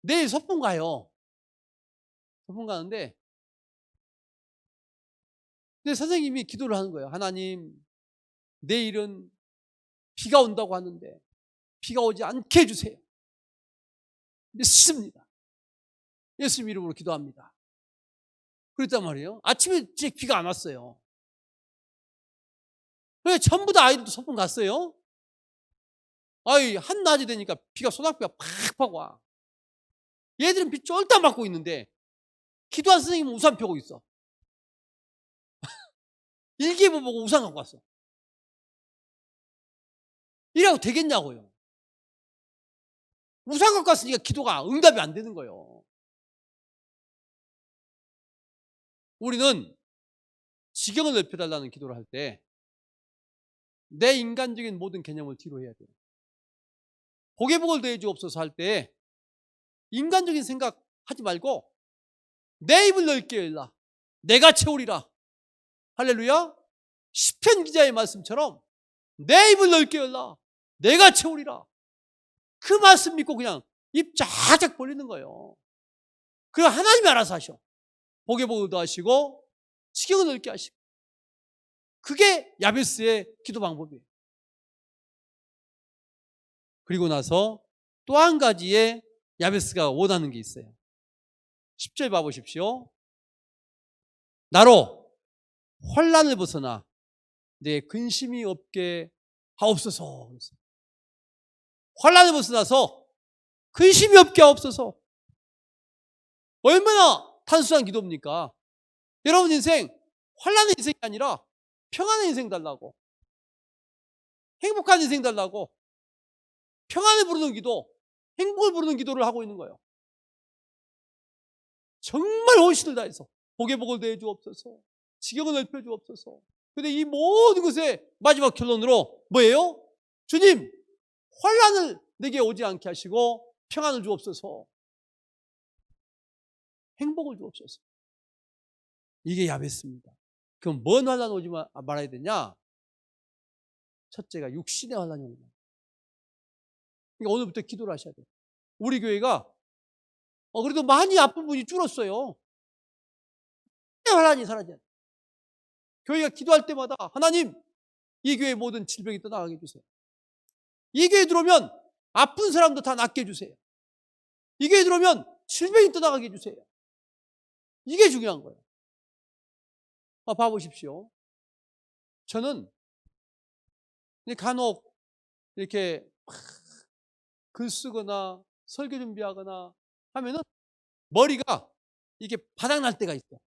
내일 소풍 가요. 소풍 가는데 근데 선생님이 기도를 하는 거예요. 하나님 내일은 비가 온다고 하는데 비가 오지 않게 해주세요. 믿습니다. 예수님 이름으로 기도합니다. 그랬단 말이에요. 아침에 진짜 비가 안 왔어요. 그래 전부 다 아이들도 소풍 갔어요. 아이 한낮이 되니까 비가 소낙비가 팍팍 와. 얘들은 비 쫄딱 맞고 있는데 기도한 선생님은 우산 펴고 있어. 일기예보 보고 우산 갖고 왔어. 이라고 되겠냐고요. 우산 갖고 왔으니까 기도가 응답이 안 되는 거예요. 우리는 지경을 넓혀달라는 기도를 할 때 내 인간적인 모든 개념을 뒤로 해야 돼요. 복의 복을 더해 주옵소서 할 때 인간적인 생각 하지 말고 내 입을 넓게 열라. 내가 채우리라. 할렐루야. 시편 기자의 말씀처럼 내 입을 넓게 열라. 내가 채우리라. 그 말씀 믿고 그냥 입 쫙쫙 벌리는 거예요. 그래 하나님이 알아서 하셔. 복의 복을 더하시고 지경을 넓게 하시고. 그게 야베스의 기도 방법이에요. 그리고 나서 또 한 가지의 야베스가 원하는 게 있어요. 10절 봐보십시오. 나로 혼란을 벗어나 내 근심이 없게 하옵소서. 혼란을 벗어나서 근심이 없게 하옵소서. 얼마나 단순한 기도입니까? 여러분 인생 혼란의 인생이 아니라 평안의 인생 달라고, 행복한 인생 달라고, 평안을 부르는 기도, 행복을 부르는 기도를 하고 있는 거예요. 정말 혼신을 다해서 복의 복을 더해 주옵소서, 지경을 넓혀 주옵소서. 근데 이 모든 것의 마지막 결론으로 뭐예요? 주님, 혼란을 내게 오지 않게 하시고 평안을 주옵소서, 행복을 주옵소서. 이게 야베스입니다. 그럼 뭔 환란 오지 말아야 되냐? 첫째가 육신의 환란이 오는 거예요. 그러니까 오늘부터 기도를 하셔야 돼요. 우리 교회가 그래도 많이 아픈 분이 줄었어요. 환란이 사라져요. 교회가 기도할 때마다 하나님, 이 교회의 모든 질병이 떠나가게 해주세요. 이 교회에 들어오면 아픈 사람도 다 낫게 해주세요. 이 교회에 들어오면 질병이 떠나가게 해주세요. 이게 중요한 거예요. 봐보십시오. 저는 간혹 이렇게 글 쓰거나 설교 준비하거나 하면은 머리가 이게 바닥날 때가 있어요.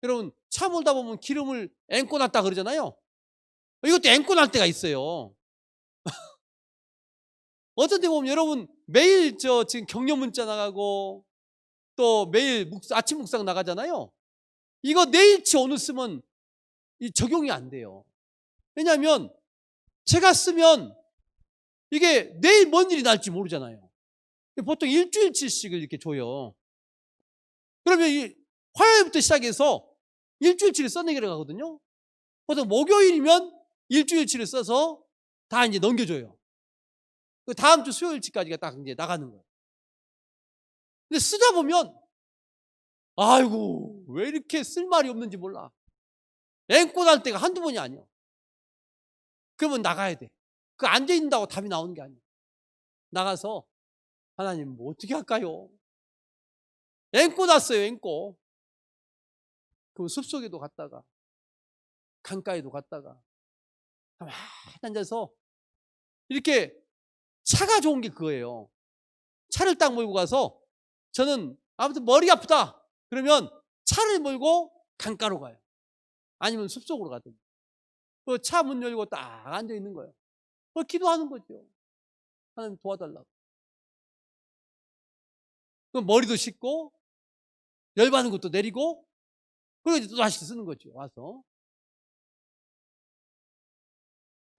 여러분 차 몰다 보면 기름을 앵꼬 놨다 그러잖아요. 이것도 앵꼬 날 때가 있어요. 어떤 데 보면 여러분 매일 지금 격려 문자 나가고 또 매일 아침 묵상 나가잖아요. 이거 내일치 오늘 쓰면 적용이 안 돼요. 왜냐하면 제가 쓰면 이게 내일 뭔 일이 날지 모르잖아요. 보통 일주일치씩을 이렇게 줘요. 그러면 화요일부터 시작해서 일주일치를 써내기를 가거든요. 보통 목요일이면 일주일치를 써서 다 이제 넘겨줘요. 그 다음 주 수요일치까지가 딱 이제 나가는 거예요. 근데 쓰다 보면 아이고 왜 이렇게 쓸 말이 없는지 몰라. 앵꼬 날 때가 한두 번이 아니야. 그러면 나가야 돼. 그 앉아있는다고 답이 나오는 게 아니야. 나가서 하나님 뭐 어떻게 할까요? 앵꼬 났어요. 앵꼬. 그럼 숲속에도 갔다가 강가에도 갔다가 가만히 앉아서 이렇게 차가 좋은 게 그거예요. 차를 딱 몰고 가서 저는 아무튼 머리 아프다 그러면 차를 몰고 강가로 가요. 아니면 숲속으로 가든지. 그 차 문 열고 딱 앉아 있는 거예요. 그걸 기도하는 거죠. 하나님 도와달라고. 그럼 머리도 씻고 열받는 것도 내리고 그리고 이제 또 다시 쓰는 거죠. 와서.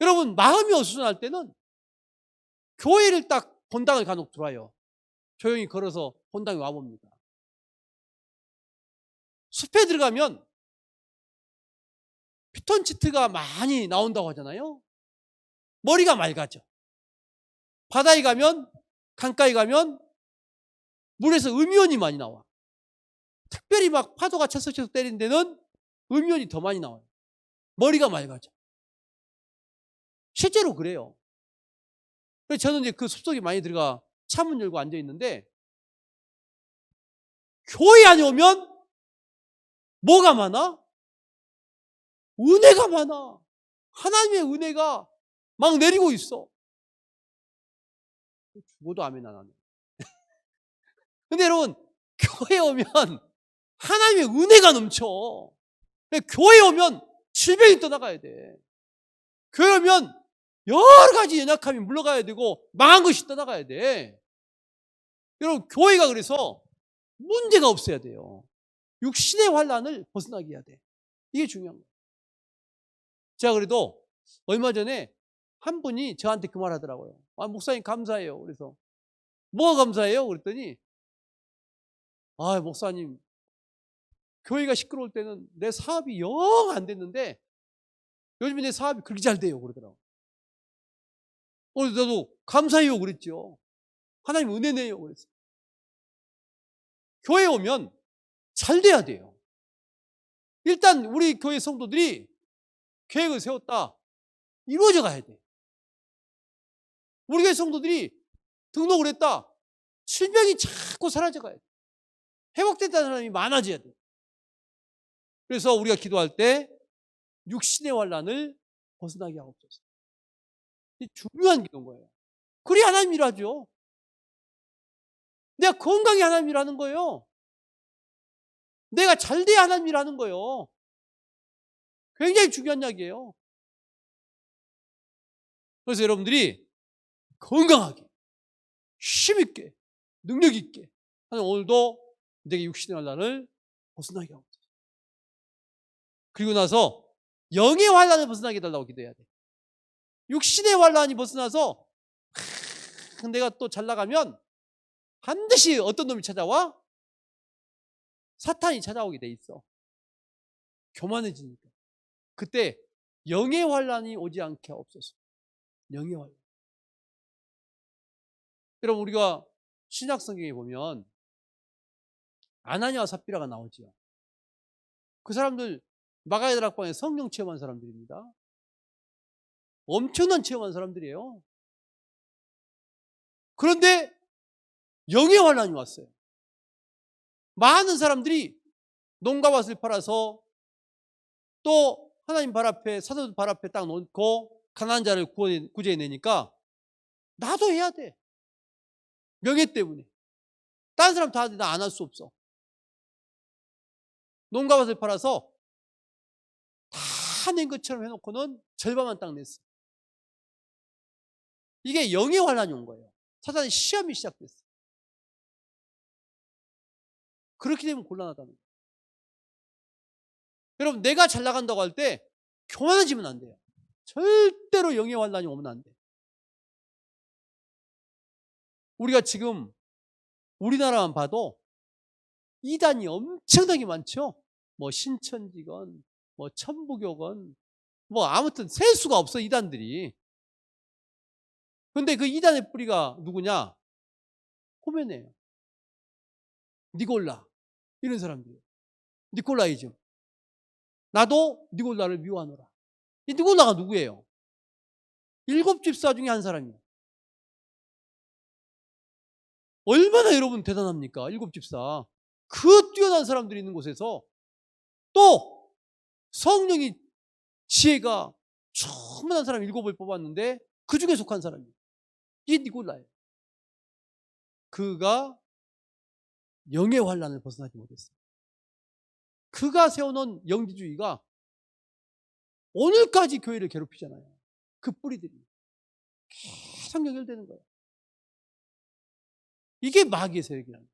여러분 마음이 어수선할 때는 교회를 딱 본당을 간혹 들어와요. 조용히 걸어서 본당에 와봅니다. 숲에 들어가면 피톤치드가 많이 나온다고 하잖아요. 머리가 맑아져. 바다에 가면 강가에 가면 물에서 음이온이 많이 나와. 특별히 막 파도가 철썩철썩 때리는 데는 음이온이 더 많이 나와요. 머리가 맑아져. 실제로 그래요. 그래서 저는 이제 그 숲속에 많이 들어가 차문 열고 앉아 있는데 교회 안에 오면 뭐가 많아? 은혜가 많아. 하나님의 은혜가 막 내리고 있어. 죽어도 아멘 안 하네. 근데 여러분, 교회 오면 하나님의 은혜가 넘쳐. 교회 오면 질병이 떠나가야 돼. 교회 오면 여러 가지 연약함이 물러가야 되고 망한 것이 떠나가야 돼. 여러분, 교회가 그래서 문제가 없어야 돼요. 육신의 환난을 벗어나게 해야 돼. 이게 중요한 거예요. 제가 그래도 얼마 전에 한 분이 저한테 그 말 하더라고요. 아, 목사님 감사해요. 그래서 뭐가 감사해요? 그랬더니 아, 목사님 교회가 시끄러울 때는 내 사업이 영 안 됐는데 요즘에 내 사업이 그렇게 잘 돼요. 그러더라고요. 그래서 저도 감사해요. 그랬죠. 하나님 은혜네요. 그랬어요. 교회에 오면 잘 돼야 돼요. 일단 우리 교회 성도들이 계획을 세웠다. 이루어져 가야 돼. 우리 교회 성도들이 등록을 했다. 질병이 자꾸 사라져 가야 돼. 회복됐다는 사람이 많아져야 돼. 그래서 우리가 기도할 때 육신의 환난을 벗어나게 하옵소서. 이 중요한 기도인 거예요. 그리 하나님 일하죠. 내가 건강히 하나님 일하는 거예요. 내가 잘 돼야 하나님 일하는 거예요. 굉장히 중요한 이야기예요. 그래서 여러분들이 건강하게, 힘있게, 능력있게 하나님 오늘도 내게 육신의 환난을 벗어나게 하옵소서. 그리고 나서 영의 환난을 벗어나게 해달라고 기도해야 돼. 육신의 환난이 벗어나서 내가 또 잘 나가면 반드시 어떤 놈이 찾아와? 사탄이 찾아오게 돼 있어. 교만해지니까. 그때 영의 환난이 오지 않게 하옵소서. 영의 환난. 여러분, 우리가 신약 성경에 보면 아나니아와 삽비라가 나오죠. 그 사람들 마가의 다락방에 성령 체험한 사람들입니다. 엄청난 체험한 사람들이에요. 그런데 영의 환난이 왔어요. 많은 사람들이 농가밭을 팔아서 또 하나님 발 앞에, 사도들 발 앞에 딱 놓고 가난한 자를 구제해내니까 나도 해야 돼. 명예 때문에. 다른 사람 다 하는데 나 안 할 수 없어. 농가밭을 팔아서 다 낸 것처럼 해놓고는 절반만 딱 냈어. 이게 영의 환난이 온 거예요. 사단의 시험이 시작됐어. 그렇게 되면 곤란하다는 거예요. 여러분, 내가 잘 나간다고 할 때 교만해지면 안 돼요. 절대로 영의 환난이 오면 안 돼요. 우리가 지금 우리나라만 봐도 이단이 엄청나게 많죠. 뭐 신천지건 뭐 천부교건 뭐 아무튼 셀 수가 없어, 이단들이. 근데 그 이단의 뿌리가 누구냐? 호메네예요. 니골라 이런 사람들이에요. 니콜라이즘. 나도 니골라를 미워하노라. 이 니골라가 누구예요? 7집사 중에 한 사람이에요. 얼마나 여러분 대단합니까? 7집사. 그 뛰어난 사람들이 있는 곳에서 또 성령이 지혜가 충분한 사람 7을 뽑았는데 그 중에 속한 사람이에요. 이 니골라예요. 그가 영의 환난을 벗어나지 못했어요. 그가 세워놓은 영지주의가 오늘까지 교회를 괴롭히잖아요. 그 뿌리들이 계속 연결되는 거예요. 이게 마귀의 세력이라는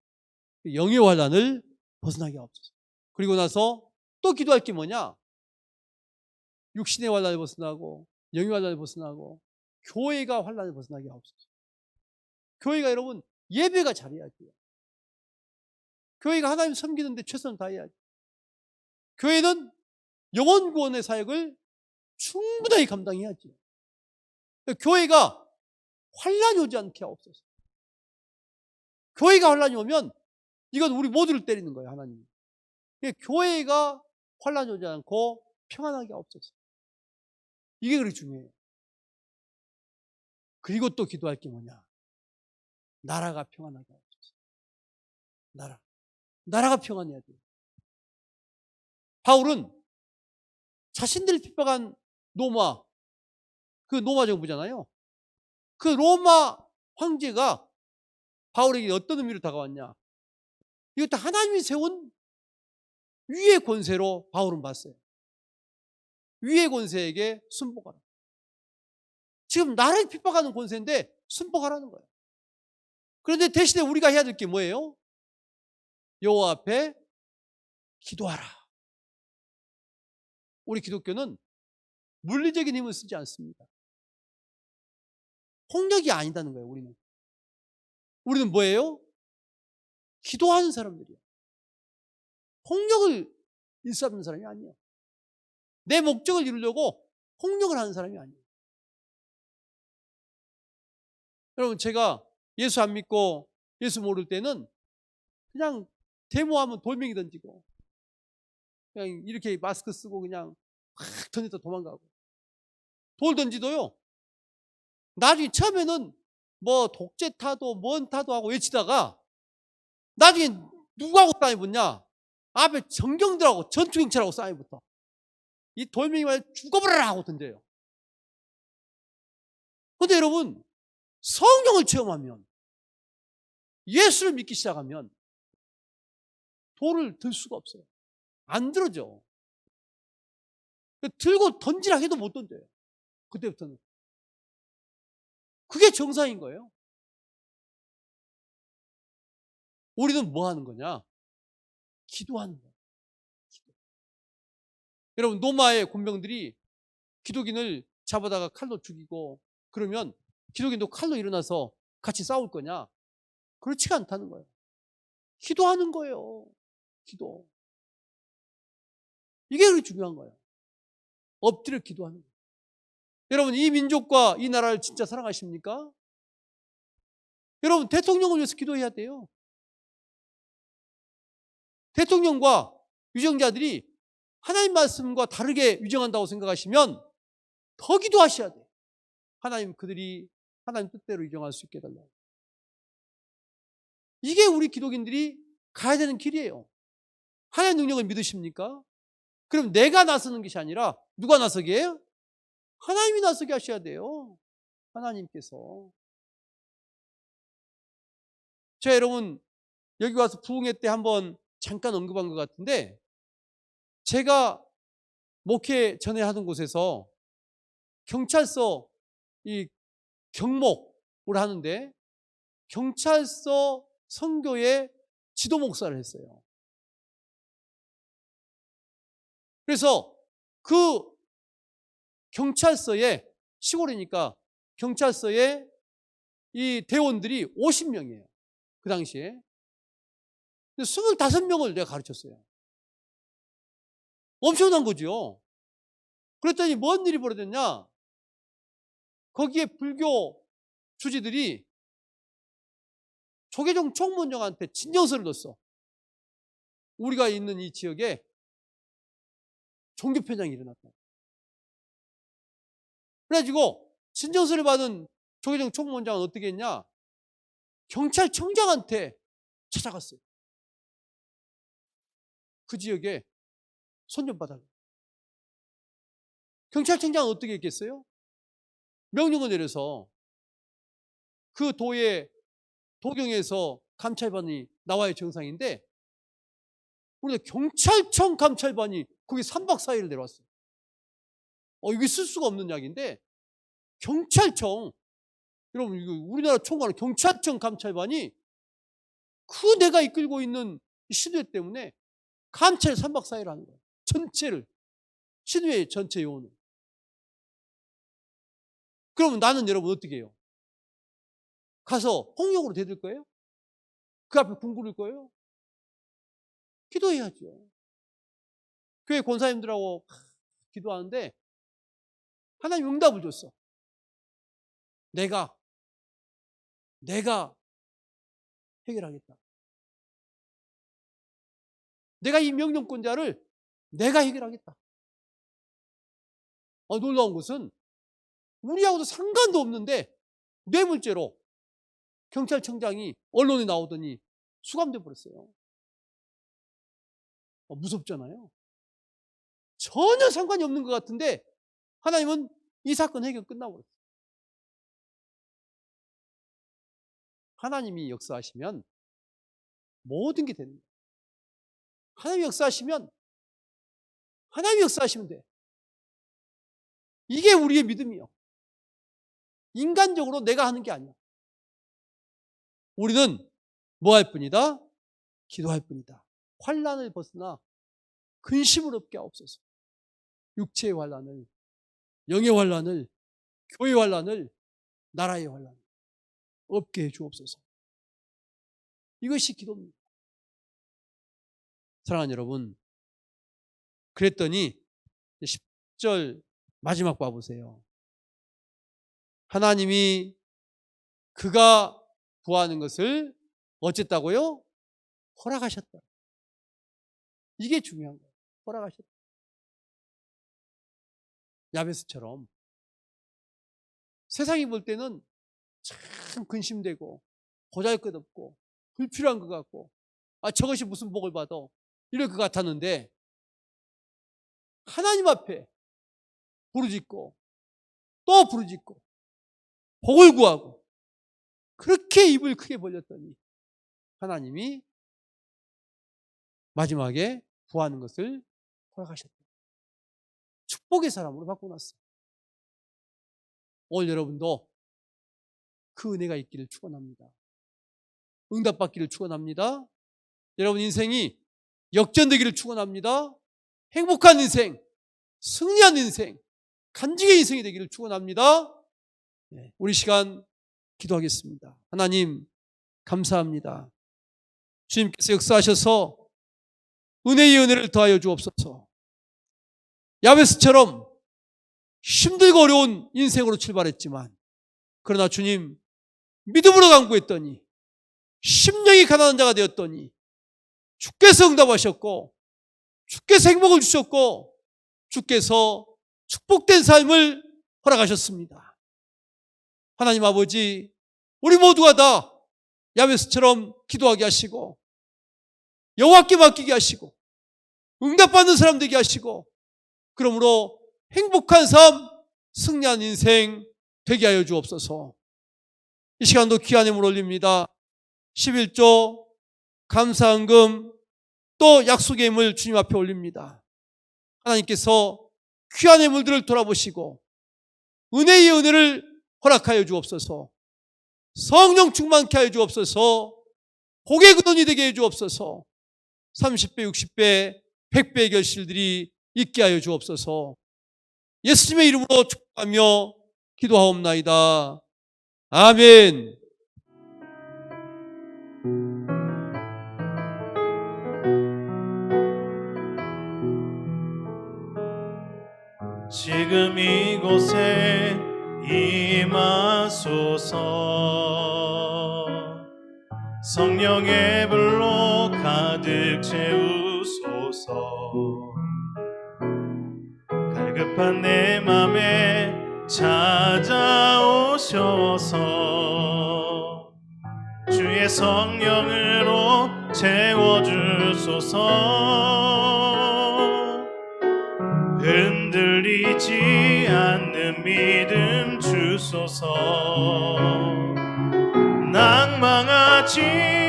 거예요. 영의 환난을 벗어나게 하옵소서. 그리고 나서 또 기도할 게 뭐냐? 육신의 환난을 벗어나고 영의 환난을 벗어나고 교회가 환난을 벗어나게 하옵소서. 교회가 여러분 예배가 잘해야 돼요. 교회가 하나님 섬기는데 최선을 다해야죠. 교회는 영혼 구원의 사역을 충분하게 감당해야죠. 교회가 환난이 오지 않게 하옵소서. 교회가 환난이 오면 이건 우리 모두를 때리는 거예요, 하나님이. 교회가 환난이 오지 않고 평안하게 하옵소서. 이게 그렇게 중요해요. 그리고 또 기도할 게 뭐냐? 나라가 평안하게 하옵소서. 나라가 평안해야 돼요. 바울은 자신들이 핍박한 로마, 그 로마 정부잖아요. 그 로마 황제가 바울에게 어떤 의미로 다가왔냐? 이것도 하나님이 세운 위의 권세로 바울은 봤어요. 위의 권세에게 순복하라. 지금 나를 핍박하는 권세인데 순복하라는 거예요. 그런데 대신에 우리가 해야 될 게 뭐예요? 여호와 앞에 기도하라. 우리 기독교는 물리적인 힘을 쓰지 않습니다. 폭력이 아니다는 거예요. 우리는 뭐예요? 기도하는 사람들이에요. 폭력을 일삼는 사람이 아니에요. 내 목적을 이루려고 폭력을 하는 사람이 아니에요. 여러분, 제가 예수 안 믿고 예수 모를 때는 그냥 데모하면 돌멩이 던지고 그냥 이렇게 마스크 쓰고 그냥 확 던졌다 도망가고, 돌 던지도요, 나중에 처음에는 뭐 독재 타도 뭔 타도 하고 외치다가 나중에 누구하고 싸움이 붙냐? 앞에 정경들하고 전투경찰하고 싸움이 붙어. 이 돌멩이만 죽어버려라 하고 던져요. 그런데 여러분, 성령을 체험하면, 예수를 믿기 시작하면 돌을 들 수가 없어요. 안 들어져. 들고 던지라 해도 못 던져요. 그때부터는. 그게 정상인 거예요. 우리는 뭐 하는 거냐? 기도하는 거예요. 기도. 여러분, 로마의 군병들이 기독인을 잡아다가 칼로 죽이고 그러면 기독인도 칼로 일어나서 같이 싸울 거냐? 그렇지가 않다는 거예요. 기도하는 거예요. 기도. 이게 그렇게 중요한 거예요. 엎드려 기도하는 거예요. 여러분, 이 민족과 이 나라를 진짜 사랑하십니까? 여러분, 대통령을 위해서 기도해야 돼요. 대통령과 유정자들이 하나님 말씀과 다르게 유정한다고 생각하시면 더 기도하셔야 돼요. 하나님, 그들이 하나님 뜻대로 유정할 수 있게 해달라고. 이게 우리 기독인들이 가야 되는 길이에요. 하나님 능력을 믿으십니까? 그럼 내가 나서는 것이 아니라 누가 나서게 해요? 하나님이 나서게 하셔야 돼요. 하나님께서. 제가 여러분, 여기 와서 부흥회 때 한번 잠깐 언급한 것 같은데, 제가 목회 전에 하던 곳에서 경찰서 이 경목을 하는데, 경찰서 선교의 지도 목사를 했어요. 그래서 그 경찰서에, 시골이니까 경찰서에 이 대원들이 50명이에요. 그 당시에. 25명을 내가 가르쳤어요. 엄청난 거죠. 그랬더니 뭔 일이 벌어졌냐? 거기에 불교 주지들이 조계종 총무원장한테 진정서를 넣었어. 우리가 있는 이 지역에 종교 편향이 일어났다. 그래가지고 진정서를 받은 조계종 총무원장은 어떻게 했냐? 경찰청장한테 찾아갔어요. 그 지역에 손 좀 받아라. 경찰청장은 어떻게 했겠어요? 명령을 내려서 그 도의 도경에서 감찰반이 나와야 정상인데, 우리가 경찰청 감찰반이 거기 3박 4일을 내려왔어요. 이게 쓸 수가 없는 이야기인데, 경찰청, 여러분, 이거 우리나라 총괄 경찰청 감찰반이 그 내가 이끌고 있는 시도회 때문에 감찰 3박 4일 하는 거예요. 전체를, 시도회 전체 요원을. 그러면 나는 여러분 어떻게 해요? 가서 폭력으로 대들 거예요? 그 앞에 궁구를 거예요? 기도해야죠. 교회 권사님들하고 기도하는데 하나님 응답을 줬어. 내가 해결하겠다. 내가 이 명령권자를 내가 해결하겠다. 놀라운 것은 우리하고도 상관도 없는데 뇌물죄로 경찰청장이 언론에 나오더니 수감돼 버렸어요. 무섭잖아요. 전혀 상관이 없는 것 같은데 하나님은 이 사건 해결 끝나버렸어요. 하나님이 역사하시면 모든 게 됩니다. 하나님이 역사하시면 돼. 이게 우리의 믿음이요. 인간적으로 내가 하는 게 아니야. 우리는 뭐 할 뿐이다? 기도할 뿐이다. 환난을 벗으나 근심을 없게 하옵소서. 육체의 환난을, 영의 환난을, 교회의 환난을, 나라의 환난을 없게 해 주옵소서. 이것이 기도입니다. 사랑하는 여러분, 그랬더니 10절 마지막 봐보세요. 하나님이 그가 구하는 것을 어쨌다고요? 허락하셨다. 이게 중요한 거예요. 허락하셨다. 야베스처럼 세상이 볼 때는 참 근심되고 보잘것없고 불필요한 것 같고 저것이 무슨 복을 받아 이럴 것 같았는데 하나님 앞에 부르짖고 또 부르짖고 복을 구하고 그렇게 입을 크게 벌렸더니 하나님이 마지막에 구하는 것을 허락하셨다. 축복의 사람으로 바꿔놨어요. 오늘 여러분도 그 은혜가 있기를 축원합니다. 응답받기를 축원합니다. 여러분 인생이 역전되기를 축원합니다. 행복한 인생, 승리한 인생, 간증의 인생이 되기를 축원합니다. 우리 시간 기도하겠습니다. 하나님 감사합니다. 주님께서 역사하셔서 은혜의 은혜를 더하여 주옵소서. 야베스처럼 힘들고 어려운 인생으로 출발했지만 그러나 주님 믿음으로 간구했더니 심령이 가난한 자가 되었더니 주께서 응답하셨고 주께서 행복을 주셨고 주께서 축복된 삶을 허락하셨습니다. 하나님 아버지, 우리 모두가 다 야베스처럼 기도하게 하시고 여호와께 맡기게 하시고 응답받는 사람 되게 하시고 그러므로 행복한 삶, 승리한 인생 되게 하여 주옵소서. 이 시간도 귀한 예물 올립니다. 11조 감사헌금 또 약속의 예물 주님 앞에 올립니다. 하나님께서 귀한 예물들을 돌아보시고 은혜의 은혜를 허락하여 주옵소서. 성령 충만케 하여 주옵소서. 복의 근원이 되게 해 주옵소서. 30배, 60배, 100배의 결실들이 있게 하여 주옵소서. 예수님의 이름으로 축복하며 기도하옵나이다. 아멘. 지금 이곳에 임하소서. 성령의 불로 가득 채우소서. 갈급한 내 맘에 찾아오셔서 주의 성령으로 채워주소서. 흔들리지 않는 믿음 주소서. 낭망하지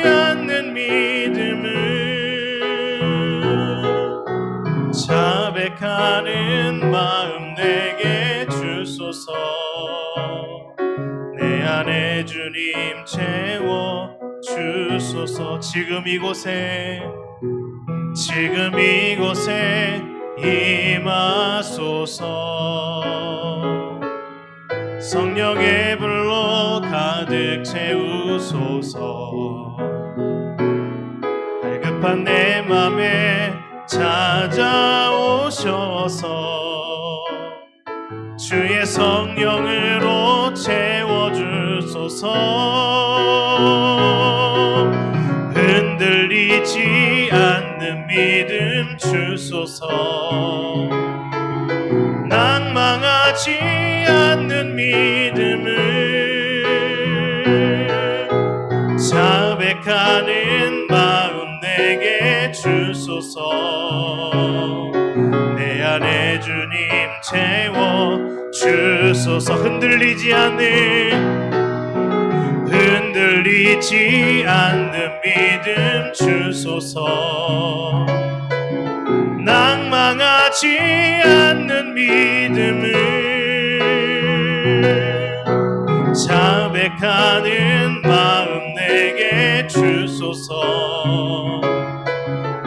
않는 믿음을 자백하는 마음 내게 주소서. 내 안에 주님 채워 주소서. 지금 이곳에 임하소서. 성령의 불로 가득 채우소서. 갈급한 내 맘에 찾아오셔서 주의 성령으로 채워주소서. 흔들리지 않는 믿음 주소서. 낭망하지 않는 믿음을 자백하는 마음 내게 주소서. 내 안에 주님 채워 주소서. 흔들리지 않는 믿음 주소서. 낭망하지 않는 믿음을 자백하는 마음 내게 주소서.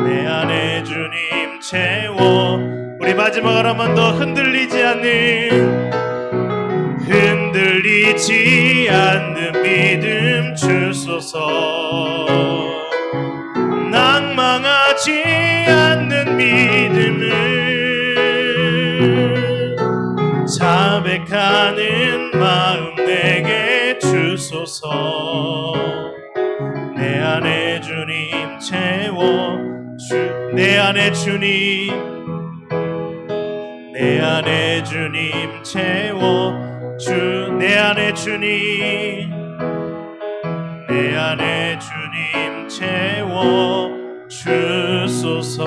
내 안에 주님 채워. 우리 마지막으로 한 번 더. 흔들리지 않는 믿음 주소서. 낭망하지 않는 믿음을 자백하는 마음 내게 주소서. 내 안에 주님 채워 내 안에 주님 채워 내 안에 주님 채워 주소서.